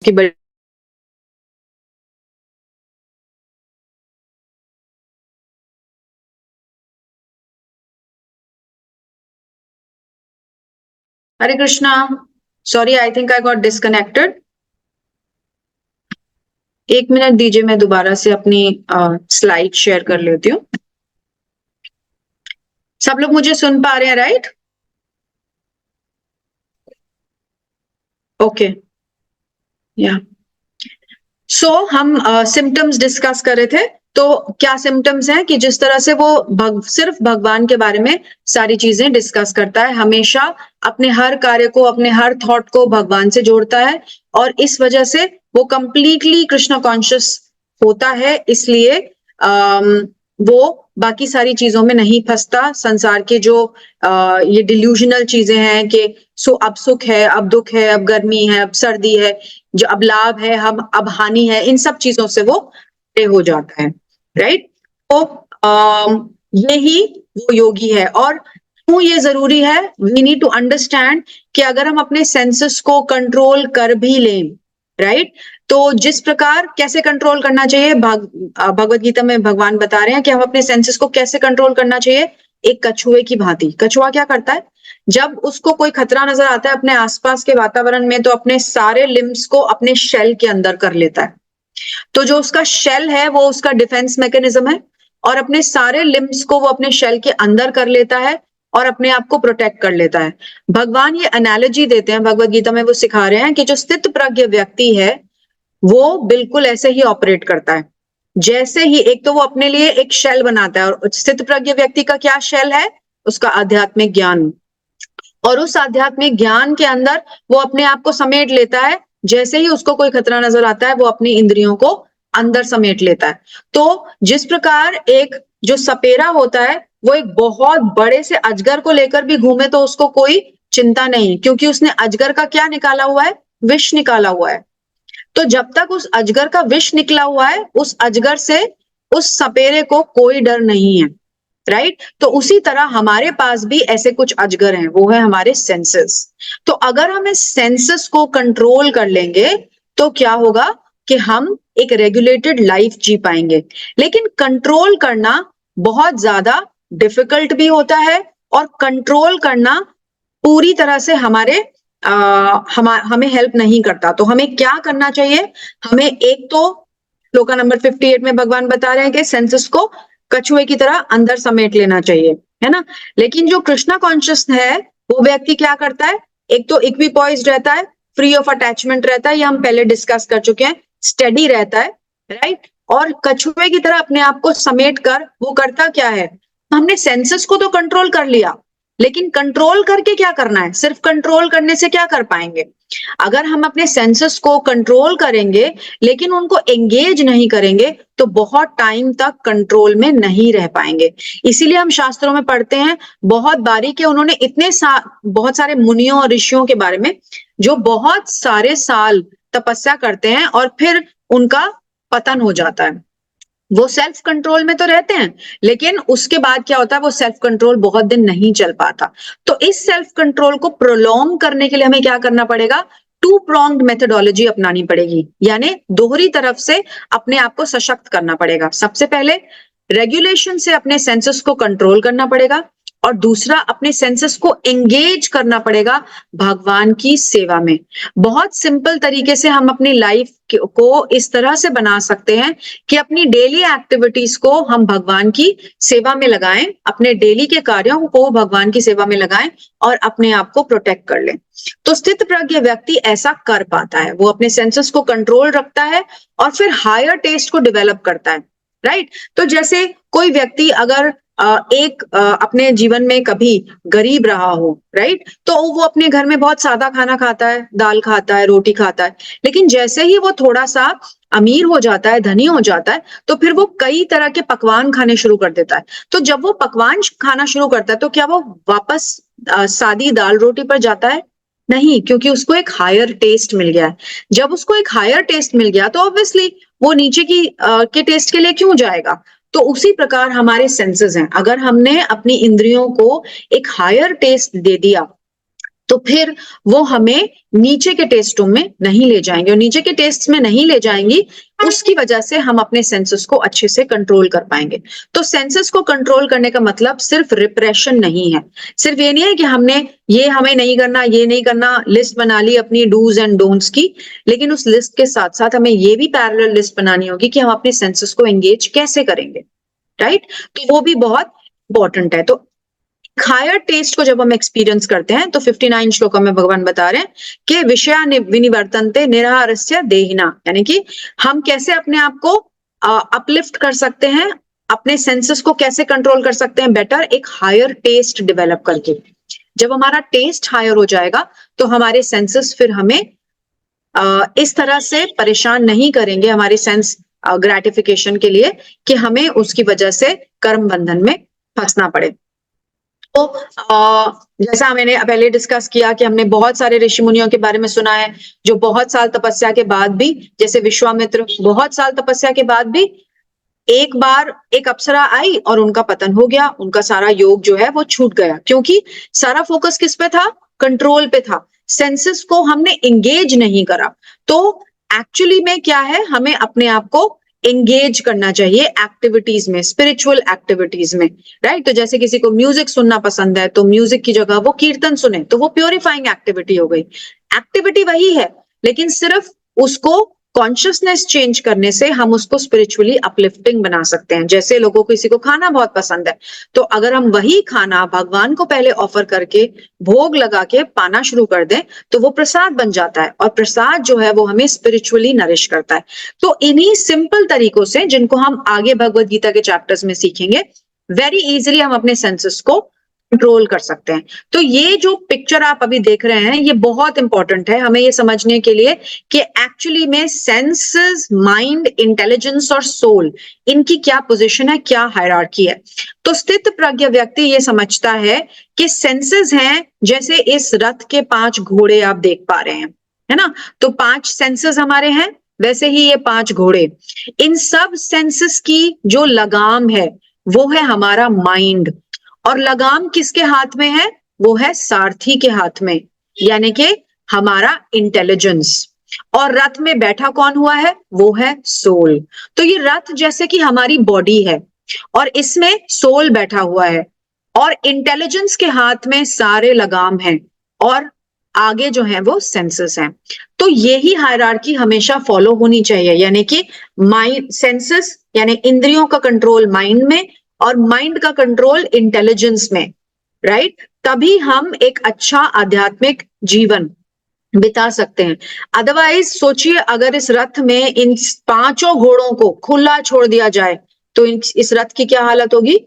बड़ी। Hare Krishna, sorry, I think I got disconnected. 1 minute दीजिए, मैं दोबारा से अपनी स्लाइड शेयर कर लेती हूँ। सब लोग मुझे सुन पा रहे हैं, राइट? ओके, या सो हम सिम्टम्स डिस्कस कर रहे थे। तो क्या सिम्टम्स हैं कि जिस तरह से वो सिर्फ भगवान के बारे में सारी चीजें डिस्कस करता है, हमेशा अपने हर कार्य को, अपने हर थॉट को भगवान से जोड़ता है, और इस वजह से वो कंप्लीटली कृष्ण कॉन्शियस होता है। इसलिए वो बाकी सारी चीजों में नहीं फंसता। संसार के जो ये डिल्यूजनल चीजें हैं कि अब सुख है, अब दुख है, अब गर्मी है, अब सर्दी है, जो अब लाभ है, हम अब हानि है, इन सब चीजों से वो फ्री हो जाता है, राइट? तो यही वो योगी है। और क्यों ये जरूरी है? वी नीड टू अंडरस्टैंड कि अगर हम अपने सेंसेस को कंट्रोल कर भी लें, राइट, तो जिस प्रकार कैसे कंट्रोल करना चाहिए, भगवत गीता में भगवान बता रहे हैं कि हम अपने सेंसेस को कैसे कंट्रोल करना चाहिए। एक कछुए की भांति। कछुआ क्या करता है? जब उसको कोई खतरा नजर आता है अपने आसपास के वातावरण में, तो अपने सारे लिम्स को अपने शेल के अंदर कर लेता है। तो जो उसका शेल है वो उसका डिफेंस मैकेनिज्म है, और अपने सारे लिम्स को वो अपने शेल के अंदर कर लेता है और अपने आप को प्रोटेक्ट कर लेता है। भगवान ये एनालॉजी देते हैं भगवत गीता में, वो सिखा रहे हैं कि जो स्थित प्रज्ञ व्यक्ति है वो बिल्कुल ऐसे ही ऑपरेट करता है। जैसे ही एक तो वो अपने लिए एक शेल बनाता है, और स्थित प्रज्ञ व्यक्ति का क्या शेल है? उसका आध्यात्मिक ज्ञान। और उस आध्यात्मिक ज्ञान के अंदर वो अपने आप को समेट लेता है। जैसे ही उसको कोई खतरा नजर आता है, वो अपनी इंद्रियों को अंदर समेट लेता है। तो जिस प्रकार एक जो सपेरा होता है, वो एक बहुत बड़े से अजगर को लेकर भी घूमे तो उसको कोई चिंता नहीं, क्योंकि उसने अजगर का क्या निकाला हुआ है? विष निकाला हुआ है। तो जब तक उस अजगर का विष निकला हुआ है, उस अजगर से उस सपेरे को कोई डर नहीं है। राइट? तो उसी तरह हमारे पास भी ऐसे कुछ अजगर हैं, वो है हमारे सेंसेस। तो अगर हम इस सेंसेस को कंट्रोल कर लेंगे तो क्या होगा कि हम एक रेगुलेटेड लाइफ जी पाएंगे। लेकिन कंट्रोल करना बहुत ज्यादा डिफिकल्ट भी होता है, और कंट्रोल करना पूरी तरह से हमें हेल्प नहीं करता। तो हमें क्या करना चाहिए? हमें एक तो श्लोका नंबर 58 में भगवान बता रहे हैं कि सेंसेस को कछुए की तरह अंदर समेट लेना चाहिए, है ना? लेकिन जो कृष्णा कॉन्शियस है वो व्यक्ति क्या करता है? एक तो इक्विपॉइज्ड रहता है, फ्री ऑफ अटैचमेंट रहता है, ये हम पहले डिस्कस कर चुके हैं, स्टेडी रहता है, राइट? और कछुए की तरह अपने आप को समेट कर वो करता क्या है? हमने सेंसेस को तो कंट्रोल कर लिया, लेकिन कंट्रोल करके क्या करना है? सिर्फ कंट्रोल करने से क्या कर पाएंगे? अगर हम अपने सेंसेस को कंट्रोल करेंगे लेकिन उनको एंगेज नहीं करेंगे तो बहुत टाइम तक कंट्रोल में नहीं रह पाएंगे। इसीलिए हम शास्त्रों में पढ़ते हैं बहुत बारीक है, उन्होंने बहुत सारे मुनियों और ऋषियों के बारे में जो बहुत सारे साल तपस्या करते हैं और फिर उनका पतन हो जाता है। वो सेल्फ कंट्रोल में तो रहते हैं, लेकिन उसके बाद क्या होता है? वो सेल्फ कंट्रोल बहुत दिन नहीं चल पाता। तो इस सेल्फ कंट्रोल को प्रोलॉन्ग करने के लिए हमें क्या करना पड़ेगा? टू प्रोंग्ड मेथोडोलॉजी अपनानी पड़ेगी, यानी दोहरी तरफ से अपने आप को सशक्त करना पड़ेगा। सबसे पहले रेगुलेशन से अपने सेंसेस को कंट्रोल करना पड़ेगा, और दूसरा अपने सेंसेस को एंगेज करना पड़ेगा भगवान की सेवा में। बहुत सिंपल तरीके से हम अपनी लाइफ को इस तरह से बना सकते हैं कि अपनी डेली एक्टिविटीज को हम भगवान की सेवा में लगाएं, अपने डेली के कार्यों को भगवान की सेवा में लगाएं और अपने आप को प्रोटेक्ट कर लें। तो स्थित प्रज्ञ व्यक्ति ऐसा कर पाता है, वो अपने सेंसेस को कंट्रोल रखता है और फिर हायर टेस्ट को डेवलप करता है, राइट? तो जैसे कोई व्यक्ति अगर अपने जीवन में कभी गरीब रहा हो, राइट, तो वो अपने घर में बहुत सादा खाना खाता है, दाल खाता है, रोटी खाता है, लेकिन जैसे ही वो थोड़ा सा अमीर हो जाता है, धनी हो जाता है, तो फिर वो कई तरह के पकवान खाने शुरू कर देता है। तो जब वो पकवान खाना शुरू करता है तो क्या वो वापस सादी दाल रोटी पर जाता है? नहीं, क्योंकि उसको एक हायर टेस्ट मिल गया है। जब उसको एक हायर टेस्ट मिल गया तो ऑब्वियसली वो नीचे के टेस्ट के लिए क्यों जाएगा? तो उसी प्रकार हमारे सेंसेस हैं, अगर हमने अपनी इंद्रियों को एक हायर टेस्ट दे दिया तो फिर वो हमें नीचे के टेस्टों में नहीं ले जाएंगे, और नीचे के टेस्ट में नहीं ले जाएंगी, उसकी वजह से हम अपने सेंसेस को अच्छे से कंट्रोल कर पाएंगे। तो सेंसेस को कंट्रोल करने का मतलब सिर्फ रिप्रेशन नहीं है, सिर्फ ये नहीं है कि ये हमें नहीं करना, ये नहीं करना, लिस्ट बना ली अपनी डूज एंड डोंट्स की, लेकिन उस लिस्ट के साथ साथ हमें ये भी पैरेलल लिस्ट बनानी होगी कि हम अपने सेंसेस को एंगेज कैसे करेंगे, राइट? तो वो भी बहुत इंपॉर्टेंट है। तो हायर टेस्ट को जब हम एक्सपीरियंस करते हैं तो 59 श्लोक में भगवान बता रहे हैं कि विषया विनिवर्तन्ते निराहारस्य देहिना, यानी कि हम कैसे अपने आप को अपलिफ्ट कर सकते हैं, अपने सेंसेस को कैसे कंट्रोल कर सकते हैं बेटर, एक हायर टेस्ट डेवलप करके। जब हमारा टेस्ट हायर हो जाएगा तो हमारे सेंसेस फिर हमें इस तरह से परेशान नहीं करेंगे हमारे सेंस ग्रेटिफिकेशन के लिए कि हमें उसकी वजह से कर्म बंधन में फंसना पड़े। तो जैसा मैंने पहले डिस्कस किया कि हमने बहुत सारे ऋषि मुनियों के बारे में सुना है जो बहुत साल तपस्या के बाद भी, जैसे विश्वामित्र, बहुत साल तपस्या के बाद भी एक बार एक अप्सरा आई और उनका पतन हो गया, उनका सारा योग जो है वो छूट गया, क्योंकि सारा फोकस किस पे था? कंट्रोल पे था, सेंसेस को हमने एंगेज नहीं करा। तो एक्चुअली में क्या है, हमें अपने आप को एंगेज करना चाहिए एक्टिविटीज में, स्पिरिचुअल एक्टिविटीज में, राइट? तो जैसे किसी को म्यूजिक सुनना पसंद है तो म्यूजिक की जगह वो कीर्तन सुने, तो वो प्योरीफाइंग एक्टिविटी हो गई। एक्टिविटी वही है, लेकिन सिर्फ उसको कॉन्शियसनेस चेंज करने से हम उसको स्पिरिचुअली अपलिफ्टिंग बना सकते हैं। जैसे लोगों को, किसी को खाना बहुत पसंद है, तो अगर हम वही खाना भगवान को पहले ऑफर करके भोग लगा के पाना शुरू कर दें तो वो प्रसाद बन जाता है, और प्रसाद जो है वो हमें स्पिरिचुअली नरिश करता है। तो इन्हीं सिंपल तरीकों से, जिनको हम आगे भगवत गीता के चैप्टर्स में सीखेंगे, वेरी इजीली हम अपने सेंसेस को कंट्रोल कर सकते हैं। तो ये जो पिक्चर आप अभी देख रहे हैं ये बहुत इंपॉर्टेंट है हमें ये समझने के लिए कि एक्चुअली में सेंसेस, माइंड, इंटेलिजेंस और सोल, इनकी क्या पोजीशन है, क्या हायरार्की है। तो स्थित प्रज्ञ व्यक्ति ये समझता है कि सेंसेस हैं जैसे इस रथ के 5 घोड़े आप देख पा रहे हैं, है ना? तो 5 सेंसेस हमारे हैं, वैसे ही ये 5 घोड़े, इन सब सेंसेस की जो लगाम है वो है हमारा माइंड। और लगाम किसके हाथ में है? वो है सारथी के हाथ में, यानी कि हमारा इंटेलिजेंस। और रथ में बैठा कौन हुआ है? वो है सोल। तो ये रथ जैसे कि हमारी बॉडी है और इसमें सोल बैठा हुआ है और इंटेलिजेंस के हाथ में सारे लगाम हैं और आगे जो है वो सेंसेस हैं। तो यही हायरार्की हमेशा फॉलो होनी चाहिए, यानी कि माइंड, सेंसेस यानी इंद्रियों का कंट्रोल माइंड में और माइंड का कंट्रोल इंटेलिजेंस में, राइट? तभी हम एक अच्छा आध्यात्मिक जीवन बिता सकते हैं। अदरवाइज सोचिए, अगर इस रथ में इन पांचों घोड़ों को खुला छोड़ दिया जाए तो इस रथ की क्या हालत होगी?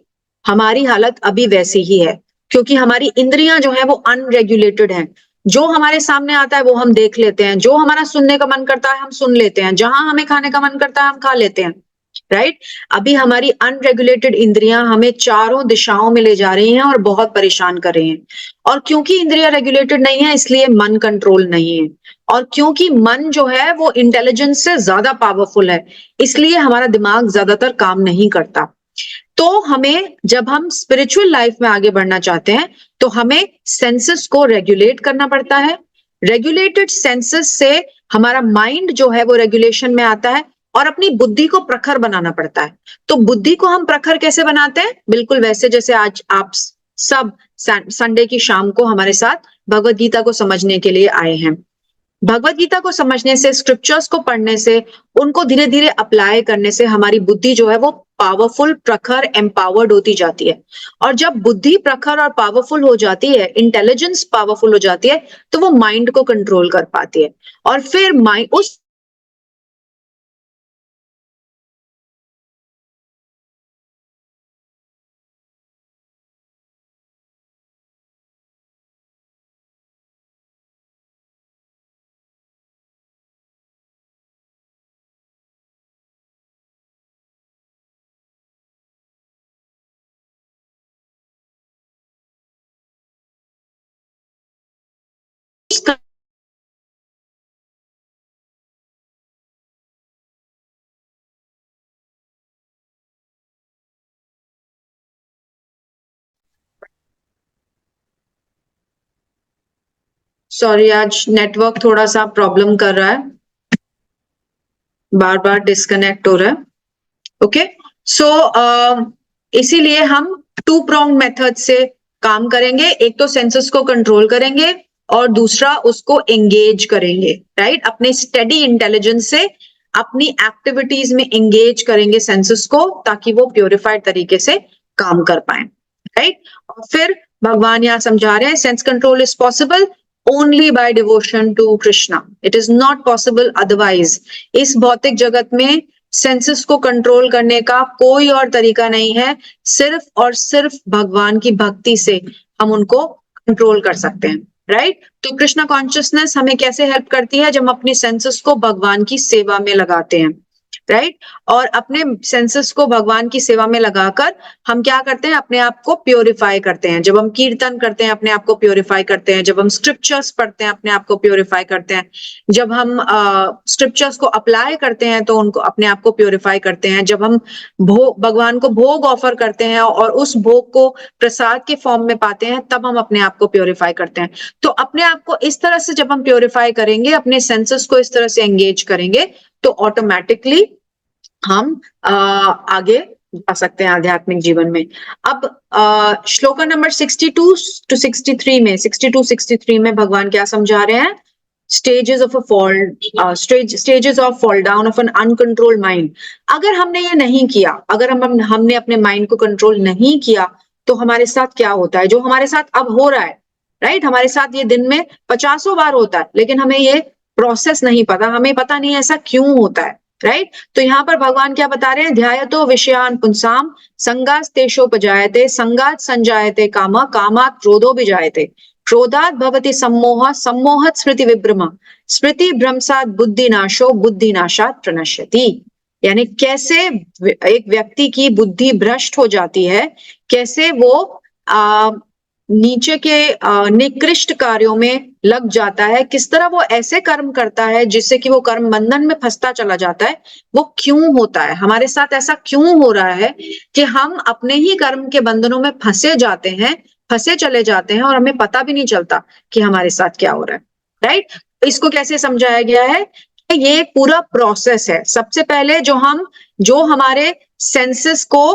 हमारी हालत अभी वैसी ही है, क्योंकि हमारी इंद्रियां जो है वो अनरेगुलेटेड हैं। जो हमारे सामने आता है वो हम देख लेते हैं, जो हमारा सुनने का मन करता है हम सुन लेते हैं, जहां हमें खाने का मन करता है हम खा लेते हैं, राइट? अभी हमारी अनरेगुलेटेड इंद्रियां हमें चारों दिशाओं में ले जा रही हैं और बहुत परेशान कर रही हैं। और क्योंकि इंद्रियां रेगुलेटेड नहीं है इसलिए मन कंट्रोल नहीं है, और क्योंकि मन जो है वो इंटेलिजेंस से ज्यादा पावरफुल है इसलिए हमारा दिमाग ज्यादातर काम नहीं करता। तो हमें, जब हम स्पिरिचुअल लाइफ में आगे बढ़ना चाहते हैं तो हमें सेंसेस को रेगुलेट करना पड़ता है। रेगुलेटेड सेंसेस से हमारा माइंड जो है वो रेगुलेशन में आता है और अपनी बुद्धि को प्रखर बनाना पड़ता है। तो बुद्धि को हम प्रखर कैसे बनाते हैं? बिल्कुल वैसे जैसे आज आप सब संडे की शाम को हमारे साथ भगवत गीता को समझने के लिए आए हैं। भगवत गीता को समझने से, स्क्रिप्चर्स को पढ़ने से, उनको धीरे धीरे अप्लाई करने से हमारी बुद्धि जो है वो पावरफुल, प्रखर, एम्पावर्ड होती जाती है। और जब बुद्धि प्रखर और पावरफुल हो जाती है, इंटेलिजेंस पावरफुल हो जाती है, तो वो माइंड को कंट्रोल कर पाती है। और फिर माइंड उस सॉरी, आज नेटवर्क थोड़ा सा प्रॉब्लम कर रहा है, बार बार डिस्कनेक्ट हो रहा है। ओके, सो इसीलिए हम टू प्रोंग मेथड से काम करेंगे। एक तो सेंसेस को कंट्रोल करेंगे और दूसरा उसको एंगेज करेंगे, राइट? अपने स्टडी इंटेलिजेंस से अपनी एक्टिविटीज में एंगेज करेंगे सेंसेस को, ताकि वो प्योरिफाइड तरीके से काम कर पाए, राइट? और फिर भगवान यहाँ समझा रहे हैं sense control is possible only by devotion to Krishna, it is not possible otherwise. इस भौतिक जगत में सेंसेस को कंट्रोल करने का कोई और तरीका नहीं है, सिर्फ और सिर्फ भगवान की भक्ति से हम उनको कंट्रोल कर सकते हैं, राइट? तो कृष्णा कॉन्शियसनेस हमें कैसे हेल्प करती है? जब हम अपनी सेंसेस को भगवान की सेवा में लगाते हैं, राइट? और अपने सेंसेस को भगवान की सेवा में लगाकर हम क्या करते हैं? अपने आप को प्योरीफाई करते हैं। जब हम कीर्तन करते हैं अपने आप को प्योरीफाई करते हैं, जब हम स्क्रिप्चर्स पढ़ते हैं अपने आप को प्योरीफाई करते हैं, जब हम स्क्रिप्चर्स को अप्लाई करते हैं तो उनको अपने आप को प्योरीफाई करते हैं, जब हम भगवान को भोग ऑफर करते हैं और उस भोग को प्रसाद के फॉर्म में पाते हैं, तब हम अपने आप को प्योरीफाई करते हैं। तो अपने आप को इस तरह से जब हम प्योरीफाई करेंगे, अपने सेंसेस को इस तरह से एंगेज करेंगे, तो ऑटोमेटिकली हम आगे जा सकते हैं आध्यात्मिक जीवन में। अब श्लोका नंबर 62 टू 63 में, 62 63 में भगवान क्या समझा रहे हैं? Stages of a fall, stages of fall down of an uncontrolled mind. अगर हमने ये नहीं किया, अगर हमने अपने माइंड को कंट्रोल नहीं किया, तो हमारे साथ क्या होता है? जो हमारे साथ अब हो रहा है, राइट? हमारे साथ ये दिन में 50 बार होता है, लेकिन हमें ये प्रोसेस नहीं पता, हमें पता नहीं ऐसा क्यों होता है, राइट? तो यहाँ पर भगवान क्या बता रहे हैं? ध्यायतो विषयान पुंसाम संगात तेषोपजायते, संगात संजायते कामा, कामात क्रोधो विजायते, क्रोधात भवति सम्मोह, सम्मोहत स्मृति विभ्रम, स्मृति भ्रंशात बुद्धिनाशो, बुद्धिनाशात प्रणश्यति। यानी कैसे एक व्यक्ति की बुद्धि भ्रष्ट हो जाती है, कैसे वो नीचे के निकृष्ट कार्यों में लग जाता है, किस तरह वो ऐसे कर्म करता है जिससे कि वो कर्म बंधन में फंसता चला जाता है, वो क्यों होता है, हमारे साथ ऐसा क्यों हो रहा है कि हम अपने ही कर्म के बंधनों में फंसे जाते हैं, फंसे चले जाते हैं और हमें पता भी नहीं चलता कि हमारे साथ क्या हो रहा है, राइट। इसको कैसे समझाया गया है कि ये एक पूरा प्रोसेस है। सबसे पहले जो हमारे सेंसेस को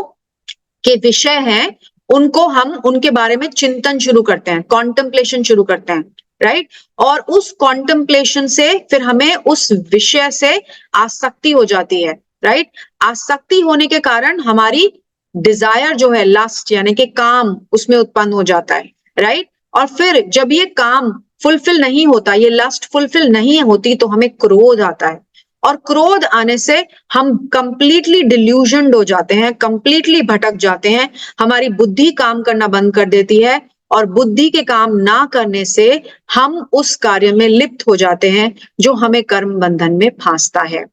के विषय हैं, उनको हम उनके बारे में चिंतन शुरू करते हैं, कॉन्टेम्पलेशन शुरू करते हैं, राइट। और उस कॉन्टेम्पलेशन से फिर हमें उस विषय से आसक्ति हो जाती है, राइट। आसक्ति होने के कारण हमारी डिजायर जो है, लस्ट यानी कि काम, उसमें उत्पन्न हो जाता है, राइट। और फिर जब ये काम फुलफिल नहीं होता, ये लस्ट फुलफिल नहीं होती, तो हमें क्रोध आता है। और क्रोध आने से हम कंप्लीटली डिल्यूजन्ड हो जाते हैं, कंप्लीटली भटक जाते हैं, हमारी बुद्धि काम करना बंद कर देती है, और बुद्धि के काम ना करने से हम उस कार्य में लिप्त हो जाते हैं जो हमें कर्म बंधन में फांसता है।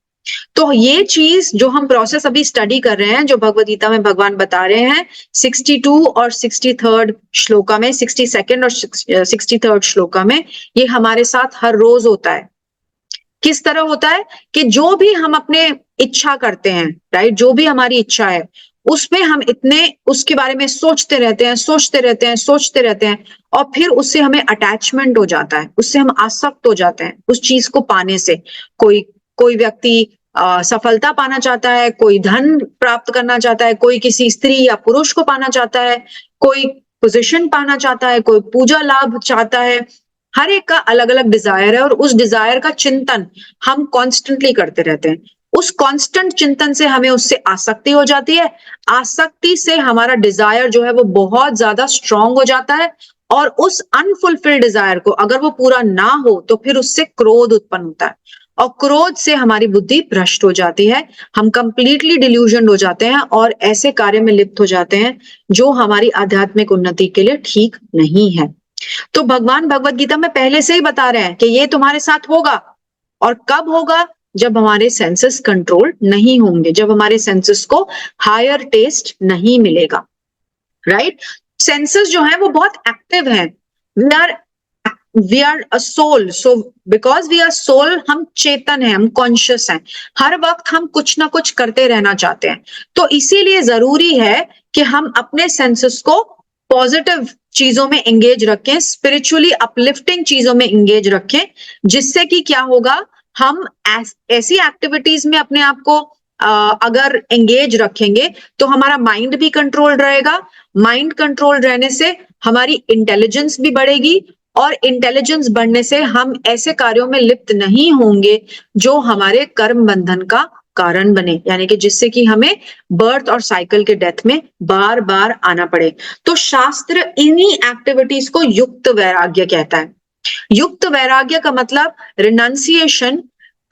तो ये चीज जो हम प्रोसेस अभी स्टडी कर रहे हैं, जो भगवद गीता में भगवान बता रहे हैं 62 और 63rd श्लोका में, 62nd और 63rd श्लोका में, ये हमारे साथ हर रोज होता है। किस तरह होता है कि जो भी हम अपने इच्छा करते हैं, राइट, जो भी हमारी इच्छा है, उसमें हम इतने उसके बारे में सोचते रहते हैं, सोचते रहते हैं, सोचते रहते हैं, और फिर उससे हमें अटैचमेंट हो जाता है, उससे हम आसक्त हो जाते हैं उस चीज को पाने से। कोई कोई व्यक्ति सफलता पाना चाहता है, कोई धन प्राप्त करना चाहता है, कोई किसी स्त्री या पुरुष को पाना चाहता है, कोई पोजीशन पाना चाहता है, कोई पूजा लाभ चाहता है। हर एक का अलग अलग डिजायर है, और उस डिजायर का चिंतन हम कॉन्स्टेंटली करते रहते हैं। उस कांस्टेंट चिंतन से हमें उससे आसक्ति हो जाती है, आसक्ति से हमारा डिजायर जो है वो बहुत ज्यादा स्ट्रांग हो जाता है, और उस अनफुलफिल्ड डिजायर को अगर वो पूरा ना हो तो फिर उससे क्रोध उत्पन्न होता है, और क्रोध से हमारी बुद्धि भ्रष्ट हो जाती है, हम कंप्लीटली डिल्यूजन हो जाते हैं और ऐसे कार्य में लिप्त हो जाते हैं जो हमारी आध्यात्मिक उन्नति के लिए ठीक नहीं है। तो भगवान भगवत गीता में पहले से ही बता रहे हैं कि ये तुम्हारे साथ होगा, और कब होगा, जब हमारे सेंसेस कंट्रोल नहीं होंगे, जब हमारे सेंसेस को हायर टेस्ट नहीं मिलेगा, राइट। सेंसेस जो है वो बहुत एक्टिव हैं। We are a soul, so because we are soul, हम चेतन हैं, हम कॉन्शियस हैं, हर वक्त हम कुछ ना कुछ करते रहना चाहते हैं। तो इसीलिए जरूरी है कि हम अपने सेंसेस को पॉजिटिव चीजों में एंगेज रखें, स्पिरिचुअली अपलिफ्टिंग चीजों में एंगेज रखें, जिससे कि क्या होगा, हम ऐसी एक्टिविटीज में अपने आप को अगर एंगेज रखेंगे तो हमारा माइंड भी कंट्रोल रहेगा। माइंड कंट्रोल रहने से हमारी इंटेलिजेंस भी बढ़ेगी, और इंटेलिजेंस बढ़ने से हम ऐसे कार्यों में लिप्त नहीं होंगे जो हमारे कर्म बंधन का कारण बने, यानी कि जिससे कि हमें बर्थ और साइकिल के डेथ में बार बार आना पड़े। तो शास्त्र इन्हीं एक्टिविटीज को युक्त वैराग्य कहता है। युक्त वैराग्य का मतलब, रिनंसिएशन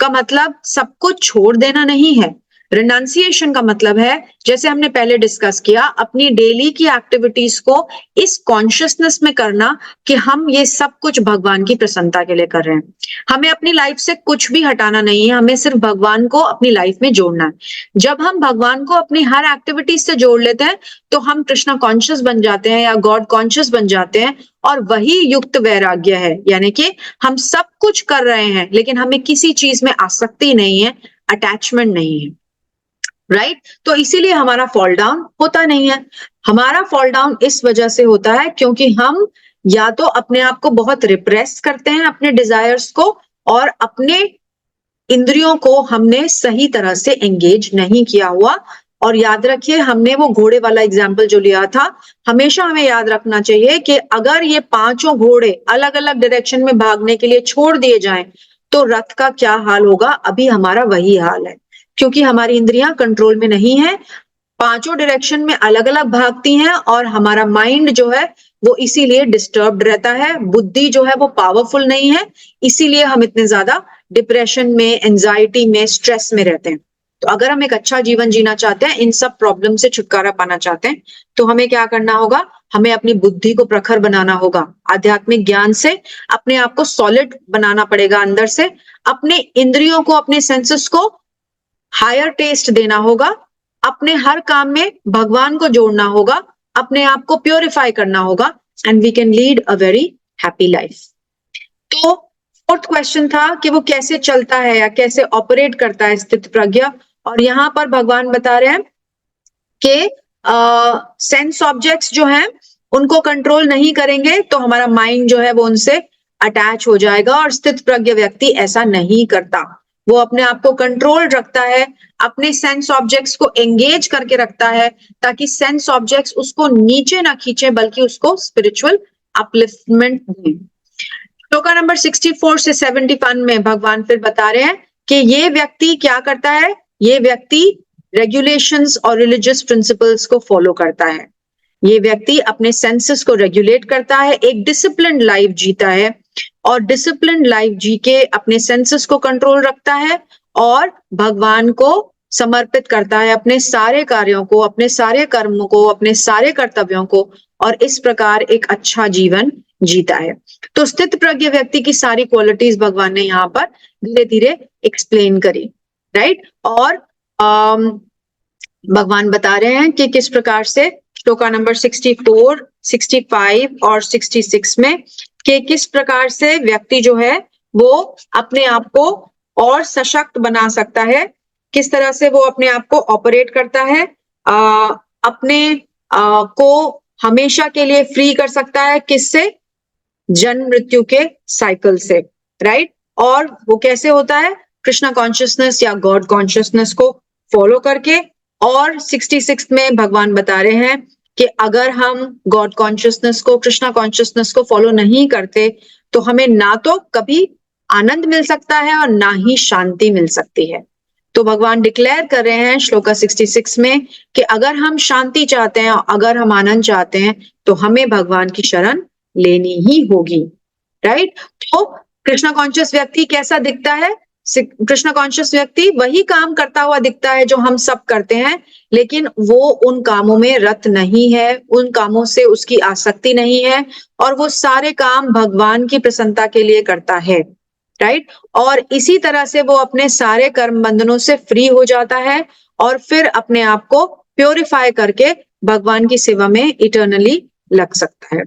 का मतलब सब कुछ छोड़ देना नहीं है। रिनंसिएशन का मतलब है, जैसे हमने पहले डिस्कस किया, अपनी डेली की एक्टिविटीज को इस कॉन्शियसनेस में करना कि हम ये सब कुछ भगवान की प्रसन्नता के लिए कर रहे हैं। हमें अपनी लाइफ से कुछ भी हटाना नहीं है, हमें सिर्फ भगवान को अपनी लाइफ में जोड़ना है। जब हम भगवान को अपनी हर एक्टिविटीज से जोड़ लेते हैं तो हम कृष्णा कॉन्शियस बन जाते हैं या गॉड कॉन्शियस बन जाते हैं, और वही युक्त वैराग्य है। यानी कि हम सब कुछ कर रहे हैं लेकिन हमें किसी चीज में आसक्ति नहीं है, अटैचमेंट नहीं है, राइट। तो इसीलिए हमारा फॉल डाउन होता नहीं है। हमारा फॉल डाउन इस वजह से होता है क्योंकि हम या तो अपने आप को बहुत रिप्रेस करते हैं, अपने डिजायर्स को, और अपने इंद्रियों को हमने सही तरह से एंगेज नहीं किया हुआ। और याद रखिए, हमने वो घोड़े वाला एग्जाम्पल जो लिया था, हमेशा हमें याद रखना चाहिए कि अगर ये पांचों घोड़े अलग अलग डायरेक्शन में भागने के लिए छोड़ दिए जाएं तो रथ का क्या हाल होगा। अभी हमारा वही हाल है, क्योंकि हमारी इंद्रियां कंट्रोल में नहीं है, पांचों डायरेक्शन में अलग अलग भागती हैं, और हमारा माइंड जो है वो इसीलिए डिस्टर्ब्ड रहता है, बुद्धि जो है वो पावरफुल नहीं है, इसीलिए हम इतने ज्यादा डिप्रेशन में, एंजाइटी में, स्ट्रेस में रहते हैं। तो अगर हम एक अच्छा जीवन जीना चाहते हैं, इन सब प्रॉब्लम से छुटकारा पाना चाहते हैं, तो हमें क्या करना होगा, हमें अपनी बुद्धि को प्रखर बनाना होगा, आध्यात्मिक ज्ञान से अपने आप को सॉलिड बनाना पड़ेगा अंदर से, अपने इंद्रियों को, अपने सेंसेस को हायर टेस्ट देना होगा, अपने हर काम में भगवान को जोड़ना होगा, अपने आप को प्योरीफाई करना होगा, and we can lead a very happy life. तो फोर्थ क्वेश्चन था कि वो कैसे चलता है या कैसे ऑपरेट करता है स्थित प्रज्ञ, और यहाँ पर भगवान बता रहे हैं कि सेंस ऑब्जेक्ट्स जो हैं उनको कंट्रोल नहीं करेंगे तो हमारा माइंड जो है वो उनसे अटैच हो जाएगा, और स्थित प्रज्ञ व्यक्ति ऐसा नहीं करता। वो अपने आप को कंट्रोल रखता है, अपने सेंस ऑब्जेक्ट्स को एंगेज करके रखता है ताकि सेंस ऑब्जेक्ट्स उसको नीचे ना खींचे बल्कि उसको स्पिरिचुअल अपलिफ्टमेंट दें। श्लोका नंबर 64 से 71 में भगवान फिर बता रहे हैं कि ये व्यक्ति क्या करता है, ये व्यक्ति रेगुलेशंस और रिलीजियस प्रिंसिपल्स को फॉलो करता है, ये व्यक्ति अपने सेंसेस को रेगुलेट करता है, एक डिसिप्लिन्ड लाइफ जीता है और डिसिप्लिन्ड लाइफ जी के अपने सेंसेस को कंट्रोल रखता है और भगवान को समर्पित करता है अपने सारे कार्यों को, अपने सारे कर्मों को, अपने सारे कर्तव्यों को, और इस प्रकार एक अच्छा जीवन जीता है। तो स्थित प्रज्ञ व्यक्ति की सारी क्वालिटीज भगवान ने यहाँ पर धीरे धीरे एक्सप्लेन करी, राइट। और भगवान बता रहे हैं कि किस प्रकार से श्लोका नंबर 64, 65 और 66 में कि किस प्रकार से व्यक्ति जो है वो अपने आप को और सशक्त बना सकता है, किस तरह से वो अपने आप को ऑपरेट करता है, अपने को हमेशा के लिए फ्री कर सकता है, किससे, जन्म मृत्यु के साइकिल से, राइट। और वो कैसे होता है, कृष्णा कॉन्शियसनेस या गॉड कॉन्शियसनेस को फॉलो करके। और 66 में भगवान बता रहे हैं कि अगर हम गॉड कॉन्शियसनेस को, कृष्णा कॉन्शियसनेस को फॉलो नहीं करते तो हमें ना तो कभी आनंद मिल सकता है और ना ही शांति मिल सकती है। तो भगवान डिक्लेयर कर रहे हैं श्लोका 66 में कि अगर हम शांति चाहते हैं, अगर हम आनंद चाहते हैं तो हमें भगवान की शरण लेनी ही होगी, राइट। तो कृष्णा कॉन्शियस व्यक्ति कैसा दिखता है, कृष्णा कॉन्शियस व्यक्ति वही काम करता हुआ दिखता है जो हम सब करते हैं, लेकिन वो उन कामों में रत नहीं है, उन कामों से उसकी आसक्ति नहीं है और वो सारे काम भगवान की प्रसन्नता के लिए करता है, राइट। और इसी तरह से वो अपने सारे कर्म बंधनों से फ्री हो जाता है और फिर अपने आप को प्योरीफाई करके भगवान की सेवा में इटर्नली लग सकता है।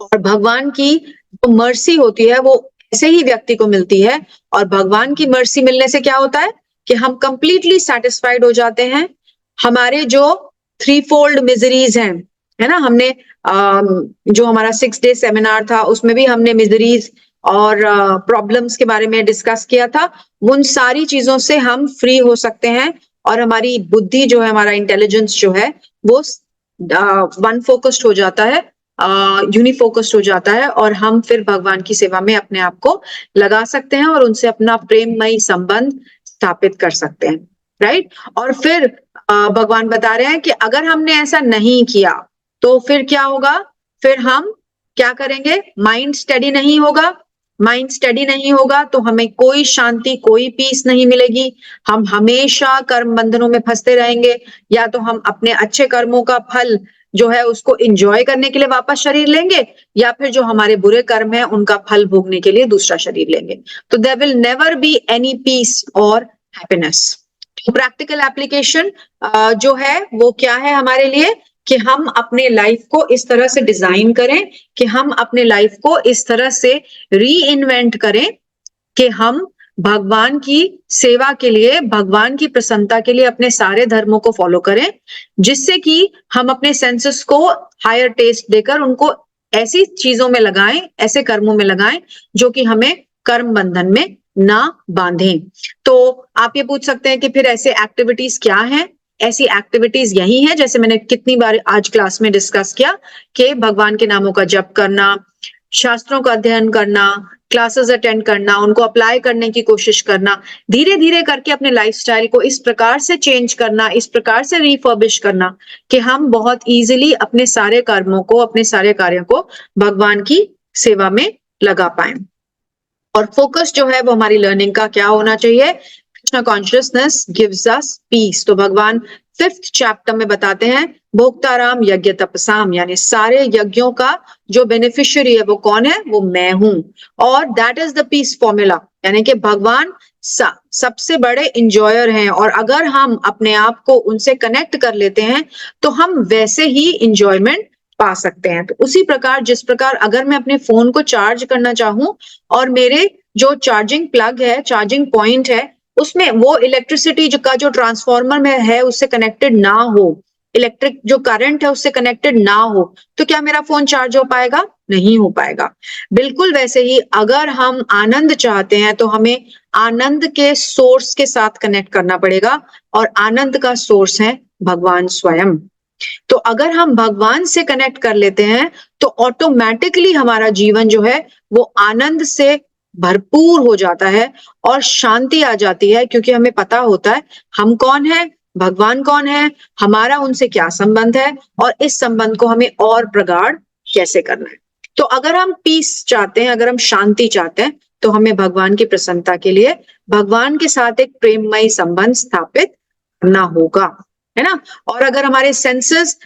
और भगवान की जो मर्सी होती है वो ऐसे ही व्यक्ति को मिलती है, और भगवान की मर्सी मिलने से क्या होता है कि हम कंप्लीटली सेटिस्फाइड हो जाते हैं। हमारे जो 3-fold मिजरीज हैं, है ना, हमने जो हमारा 6 डे सेमिनार था उसमें भी हमने मिजरीज और प्रॉब्लम्स के बारे में डिस्कस किया था। उन सारी चीजों से हम फ्री हो सकते हैं और हमारी बुद्धि जो है, हमारा इंटेलिजेंस जो है वो वन फोकस्ड हो जाता है, यूनिफोकस्ड हो जाता है, और हम फिर भगवान की सेवा में अपने आप को लगा सकते हैं और उनसे अपना प्रेममयी संबंध स्थापित कर सकते हैं, राइट। और फिर भगवान बता रहे हैं कि अगर हमने ऐसा नहीं किया तो फिर क्या होगा, फिर हम क्या करेंगे, माइंड स्टडी नहीं होगा। माइंड स्टडी नहीं होगा तो हमें कोई शांति, कोई पीस नहीं मिलेगी। हम हमेशा कर्म बंधनों में फंसते रहेंगे, या तो हम अपने अच्छे कर्मों का फल जो है उसको एंजॉय करने के लिए वापस शरीर लेंगे, या फिर जो हमारे बुरे कर्म है उनका फल भोगने के लिए दूसरा शरीर लेंगे। तो there will never be any peace और हैप्पीनेस। तो प्रैक्टिकल एप्लीकेशन जो है वो क्या है हमारे लिए, कि हम अपने लाइफ को इस तरह से डिजाइन करें, कि हम अपने लाइफ को इस तरह से री इन्वेंट करें कि हम भगवान की सेवा के लिए, भगवान की प्रसन्नता के लिए अपने सारे धर्मों को फॉलो करें, जिससे कि हम अपने सेंसेस को हायर टेस्ट देकर उनको ऐसी चीजों में लगाएं, ऐसे कर्मों में लगाएं जो कि हमें कर्म बंधन में ना बांधें। तो आप ये पूछ सकते हैं कि फिर ऐसे एक्टिविटीज क्या हैं। ऐसी एक्टिविटीज यही है, जैसे मैंने कितनी बार आज क्लास में डिस्कस किया, कि भगवान के नामों का जप करना, शास्त्रों का अध्ययन करना, क्लासेस अटेंड करना, उनको अप्लाई करने की कोशिश करना, धीरे धीरे करके अपने लाइफस्टाइल को इस प्रकार से चेंज करना, इस प्रकार से रिफर्बिश करना कि हम बहुत इजीली अपने सारे कर्मों को, अपने सारे कार्यों को भगवान की सेवा में लगा पाए। और फोकस जो है वो हमारी लर्निंग का क्या होना चाहिए, Krishna consciousness gives us piece. तो भगवान 5th चैप्टर में बताते हैं भोक्ताराम यज्ञ तपसाम, यानी सारे यज्ञों का जो बेनिफिशियरी है वो कौन है, वो मैं हूं। और that is the piece formula, यानी कि भगवान सबसे बड़े इंजॉयर हैं, और अगर हम अपने आप को उनसे कनेक्ट कर लेते हैं तो हम वैसे ही इंजॉयमेंट पा सकते हैं। तो उसी प्रकार जिस प्रकार अगर मैं अपने फोन को चार्ज करना चाहूं और मेरे जो चार्जिंग प्लग है, चार्जिंग पॉइंट है, उसमें वो इलेक्ट्रिसिटी का जो ट्रांसफार्मर में है उससे कनेक्टेड ना हो, इलेक्ट्रिक जो करंट है उससे कनेक्टेड ना हो, तो क्या मेरा फोन चार्ज हो पाएगा? नहीं हो पाएगा। बिल्कुल वैसे ही अगर हम आनंद चाहते हैं तो हमें आनंद के सोर्स के साथ कनेक्ट करना पड़ेगा, और आनंद का सोर्स है भगवान स्वयं। तो अगर हम भगवान से कनेक्ट कर लेते हैं तो ऑटोमेटिकली हमारा जीवन जो है वो आनंद से भरपूर हो जाता है और शांति आ जाती है, क्योंकि हमें पता होता है हम कौन है, भगवान कौन है, हमारा उनसे क्या संबंध है, और इस संबंध को हमें और प्रगाढ़ कैसे करना है। तो अगर हम पीस चाहते हैं, अगर हम शांति चाहते हैं, तो हमें भगवान की प्रसन्नता के लिए भगवान के साथ एक प्रेममय संबंध स्थापित करना होगा, है ना। और अगर हमारे सेंसेस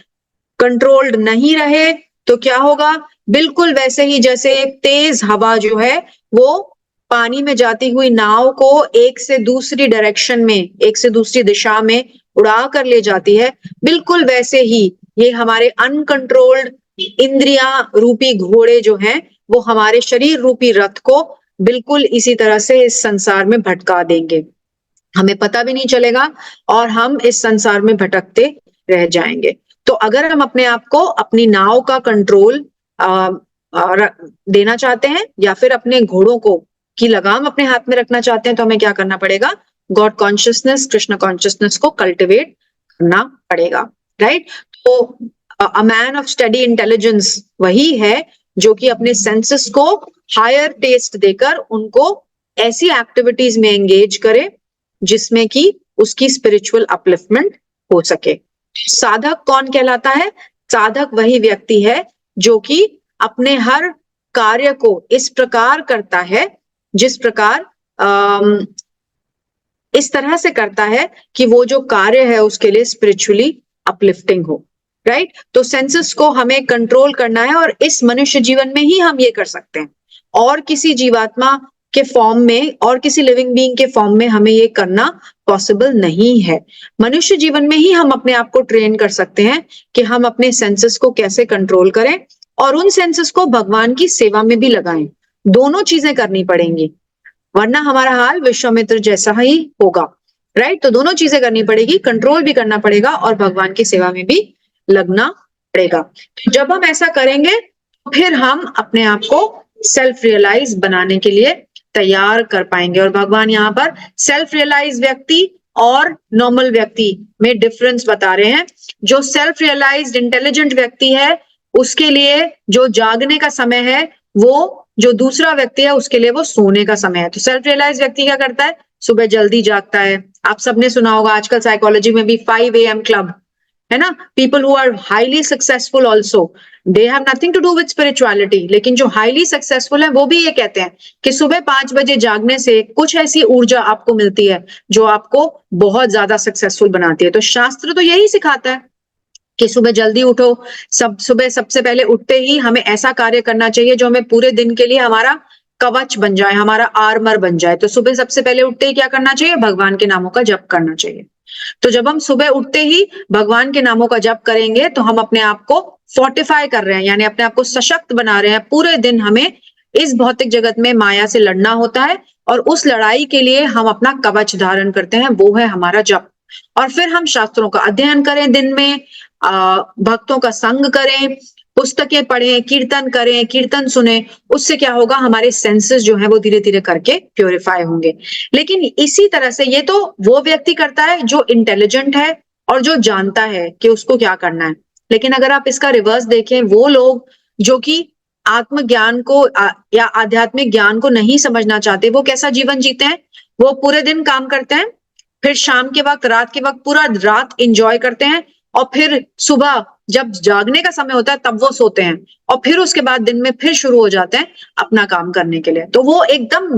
कंट्रोल्ड नहीं रहे तो क्या होगा? बिल्कुल वैसे ही जैसे एक तेज हवा जो है वो पानी में जाती हुई नाव को एक से दूसरी डायरेक्शन में, एक से दूसरी दिशा में उड़ा कर ले जाती है, बिल्कुल वैसे ही ये हमारे अनकंट्रोल्ड इंद्रियां रूपी घोड़े जो हैं वो हमारे शरीर रूपी रथ को बिल्कुल इसी तरह से इस संसार में भटका देंगे, हमें पता भी नहीं चलेगा और हम इस संसार में भटकते रह जाएंगे। तो अगर हम अपने आप को, अपनी नाव का कंट्रोल देना चाहते हैं या फिर अपने घोड़ों को की लगाम अपने हाथ में रखना चाहते हैं, तो हमें क्या करना पड़ेगा? गॉड कॉन्शियसनेस, कृष्ण कॉन्शियसनेस को कल्टिवेट करना पड़ेगा, राइट। तो a man of study intelligence वही है जो कि अपने सेंसेस को हायर टेस्ट देकर उनको ऐसी एक्टिविटीज में एंगेज करे जिसमें कि उसकी स्पिरिचुअल अपलिफ्टमेंट हो सके। साधक कौन कहलाता है? साधक वही व्यक्ति है जो कि अपने हर कार्य को इस प्रकार करता है, जिस प्रकार इस तरह से करता है कि वो जो कार्य है उसके लिए स्पिरिचुअली अपलिफ्टिंग हो, राइट। तो सेंसेस को हमें कंट्रोल करना है और इस मनुष्य जीवन में ही हम ये कर सकते हैं, और किसी जीवात्मा के फॉर्म में और किसी लिविंग बीइंग के फॉर्म में हमें ये करना पॉसिबल नहीं है। मनुष्य जीवन में ही हम अपने आप को ट्रेन कर सकते हैं कि हम अपने सेंसेस को कैसे कंट्रोल करें और उन सेंसेस को भगवान की सेवा में भी लगाएं। दोनों चीजें करनी पड़ेंगी, वरना हमारा हाल विश्वामित्र जैसा ही होगा, राइट। तो दोनों चीजें करनी पड़ेगी, कंट्रोल भी करना पड़ेगा और भगवान की सेवा में भी लगना पड़ेगा। तो जब हम ऐसा करेंगे तो फिर हम अपने आप को सेल्फ रियलाइज बनाने के लिए तैयार कर पाएंगे। और भगवान यहाँ पर सेल्फ रियलाइज व्यक्ति और नॉर्मल व्यक्ति में डिफरेंस बता रहे हैं। जो सेल्फ रियलाइज्ड इंटेलिजेंट व्यक्ति है उसके लिए जो जागने का समय है, वो जो दूसरा व्यक्ति है उसके लिए वो सोने का समय है। तो सेल्फ रियलाइज व्यक्ति क्या करता है? सुबह जल्दी जागता है। आप सबने सुना होगा आजकल साइकोलॉजी में भी 5 AM क्लब है ना। People who are highly successful also, they have nothing to do with spirituality, लेकिन जो हाईली सक्सेसफुल है वो भी ये कहते हैं कि सुबह 5 बजे जागने से कुछ ऐसी ऊर्जा आपको मिलती है जो आपको बहुत ज्यादा सक्सेसफुल बनाती है। तो शास्त्र तो यही सिखाता है कि सुबह जल्दी उठो, सुबह सबसे पहले उठते ही हमें ऐसा कार्य करना चाहिए जो हमें पूरे दिन के लिए हमारा कवच बन जाए, हमारा आर्मर बन जाए। तो सुबह सबसे पहले उठते ही क्या करना चाहिए? भगवान के नामों का जप करना चाहिए। तो जब हम सुबह उठते ही भगवान के नामों का जप करेंगे तो हम अपने आप को फोर्टिफाई कर रहे हैं, यानी अपने आप को सशक्त बना रहे हैं। पूरे दिन हमें इस भौतिक जगत में माया से लड़ना होता है और उस लड़ाई के लिए हम अपना कवच धारण करते हैं, वो है हमारा जप। और फिर हम शास्त्रों का अध्ययन करें, दिन में भक्तों का संग करें, पुस्तकें पढ़ें, कीर्तन करें, कीर्तन सुने। उससे क्या होगा? हमारे सेंसेस जो है वो धीरे धीरे करके प्योरीफाई होंगे। लेकिन इसी तरह से ये तो वो व्यक्ति करता है जो इंटेलिजेंट है और जो जानता है कि उसको क्या करना है। लेकिन अगर आप इसका रिवर्स देखें, वो लोग जो कि आत्मज्ञान को या आध्यात्मिक ज्ञान को नहीं समझना चाहते, वो कैसा जीवन जीते हैं? वो पूरे दिन काम करते हैं, फिर शाम के वक्त, रात के वक्त पूरा रात एंजॉय करते हैं, और फिर सुबह जब जागने का समय होता है तब वो सोते हैं, और फिर उसके बाद दिन में फिर शुरू हो जाते हैं अपना काम करने के लिए। तो वो एकदम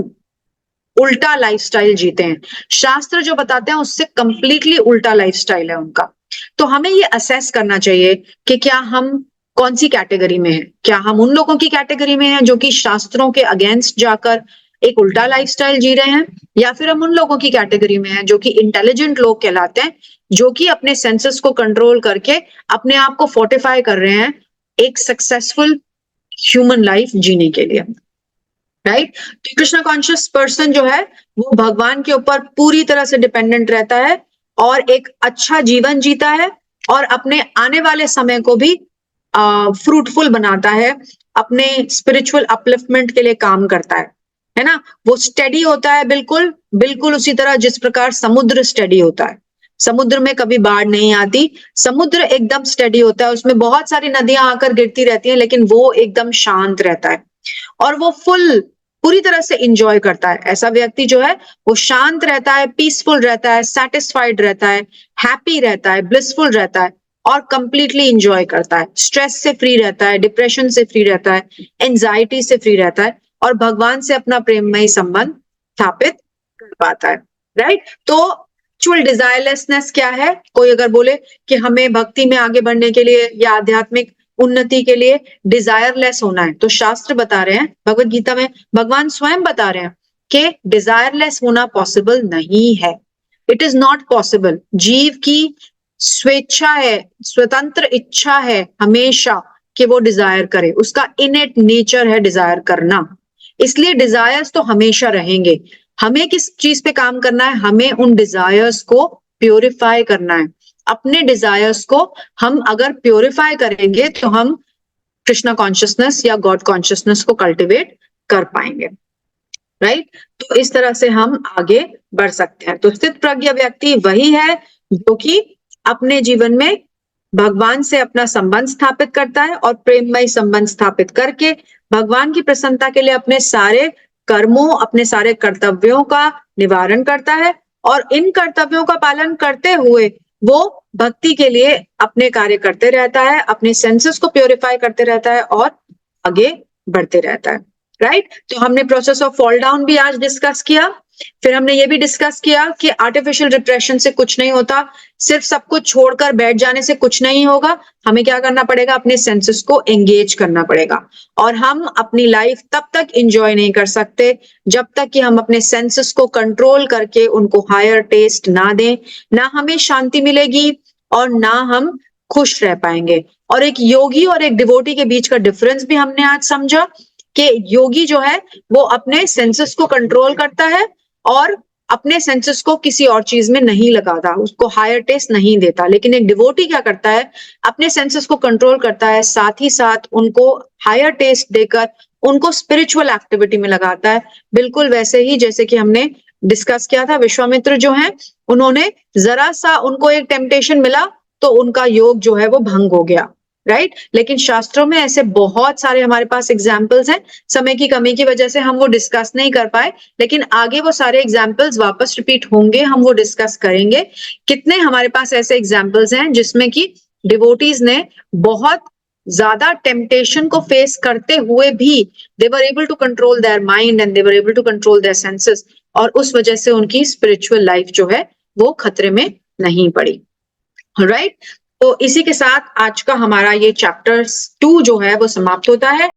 उल्टा लाइफस्टाइल जीते हैं। शास्त्र जो बताते हैं उससे कंप्लीटली उल्टा लाइफस्टाइल है उनका। तो हमें ये असेस करना चाहिए कि क्या हम कौन सी कैटेगरी में हैं। क्या हम उन लोगों की कैटेगरी में हैं जो कि शास्त्रों के अगेंस्ट जाकर एक उल्टा लाइफस्टाइल जी रहे हैं, या फिर हम उन लोगों की कैटेगरी में हैं जो कि इंटेलिजेंट लोग कहलाते हैं, जो कि अपने सेंसेस को कंट्रोल करके अपने आप को फोर्टिफाई कर रहे हैं एक सक्सेसफुल ह्यूमन लाइफ जीने के लिए, राइट। तो कृष्णा कॉन्शियस पर्सन जो है वो भगवान के ऊपर पूरी तरह से डिपेंडेंट रहता है और एक अच्छा जीवन जीता है और अपने आने वाले समय को भी फ्रूटफुल बनाता है, अपने स्पिरिचुअल अपलिफ्टमेंट के लिए काम करता है ना। वो स्टेडी होता है, बिल्कुल बिल्कुल उसी तरह जिस प्रकार समुद्र स्टेडी होता है। समुद्र में कभी बाढ़ नहीं आती, समुद्र एकदम स्टेडी होता है, उसमें बहुत सारी नदियां आकर गिरती रहती हैं लेकिन वो एकदम शांत रहता है और वो पूरी तरह से इंजॉय करता है। ऐसा व्यक्ति जो है वो शांत रहता है, पीसफुल रहता है, सेटिस्फाइड रहता है, हैप्पी रहता है, ब्लिसफुल रहता है और कंप्लीटली इंजॉय करता है, स्ट्रेस से फ्री रहता है, डिप्रेशन से फ्री रहता है, एंजाइटी से फ्री रहता है और भगवान से अपना प्रेममय संबंध स्थापित कर पाता है, राइट। तो एक्चुअल डिजायरलेसनेस क्या है? कोई अगर बोले कि हमें भक्ति में आगे बढ़ने के लिए या आध्यात्मिक उन्नति के लिए डिजायरलेस होना है, तो शास्त्र बता रहे हैं, भगवत गीता में भगवान स्वयं बता रहे हैं कि डिजायरलेस होना पॉसिबल नहीं है। It is not possible. जीव की स्वेच्छा है, स्वतंत्र इच्छा है हमेशा कि वो डिजायर करे, उसका इनेट नेचर है डिजायर करना, इसलिए डिजायर्स तो हमेशा रहेंगे। हमें किस चीज पे काम करना है? हमें उन डिजायर्स को प्योरीफाई करना है। अपने डिजायर्स को हम अगर प्योरीफाई करेंगे तो हम कृष्णा कॉन्शियसनेस या गॉड कॉन्शियसनेस को कल्टिवेट कर पाएंगे, राइट। तो इस तरह से हम आगे बढ़ सकते हैं। तो स्थित प्रज्ञ व्यक्ति वही है जो कि अपने जीवन में भगवान से अपना संबंध स्थापित करता है और प्रेममय संबंध स्थापित करके भगवान की प्रसन्नता के लिए अपने सारे कर्मों, अपने सारे कर्तव्यों का निवारण करता है और इन कर्तव्यों का पालन करते हुए वो भक्ति के लिए अपने कार्य करते रहता है, अपने सेंसेस को प्योरीफाई करते रहता है और आगे बढ़ते रहता है, राइट। तो हमने प्रोसेस ऑफ फॉल डाउन भी आज डिस्कस किया। फिर हमने ये भी डिस्कस किया कि आर्टिफिशियल डिप्रेशन से कुछ नहीं होता, सिर्फ सब कुछ छोड़कर बैठ जाने से कुछ नहीं होगा। हमें क्या करना पड़ेगा? अपने सेंसेस को एंगेज करना पड़ेगा और हम अपनी लाइफ तब तक एंजॉय नहीं कर सकते जब तक कि हम अपने सेंसेस को कंट्रोल करके उनको हायर टेस्ट ना दें। ना हमें शांति मिलेगी और ना हम खुश रह पाएंगे। और एक योगी और एक डिवोटी के बीच का डिफरेंस भी हमने आज समझा कि योगी जो है वो अपने सेंसेस को कंट्रोल करता है और अपने सेंसेस को किसी और चीज में नहीं लगाता, उसको हायर टेस्ट नहीं देता। लेकिन एक डिवोटी क्या करता है? अपने सेंसेस को कंट्रोल करता है, साथ ही साथ उनको हायर टेस्ट देकर उनको स्पिरिचुअल एक्टिविटी में लगाता है। बिल्कुल वैसे ही जैसे कि हमने डिस्कस किया था, विश्वामित्र जो है उन्होंने जरा सा उनको एक टेम्पटेशन मिला तो उनका योग जो है वो भंग हो गया, राइट। लेकिन शास्त्रों में ऐसे बहुत सारे हमारे पास एग्जाम्पल्स हैं, समय की कमी की वजह से हम वो डिस्कस नहीं कर पाए, लेकिन आगे वो सारे एग्जाम्पल्स वापस रिपीट होंगे, हम वो डिस्कस करेंगे। कितने हमारे पास ऐसे एग्जाम्पल्स हैं जिसमें कि डिवोटीज ने बहुत ज्यादा टेम्पटेशन को फेस करते हुए भी they were able to control their mind and they were able to control their senses, और उस वजह से उनकी स्पिरिचुअल लाइफ जो है वो खतरे में नहीं पड़ी, राइट। तो इसी के साथ आज का हमारा ये चैप्टर 2 जो है वो समाप्त होता है।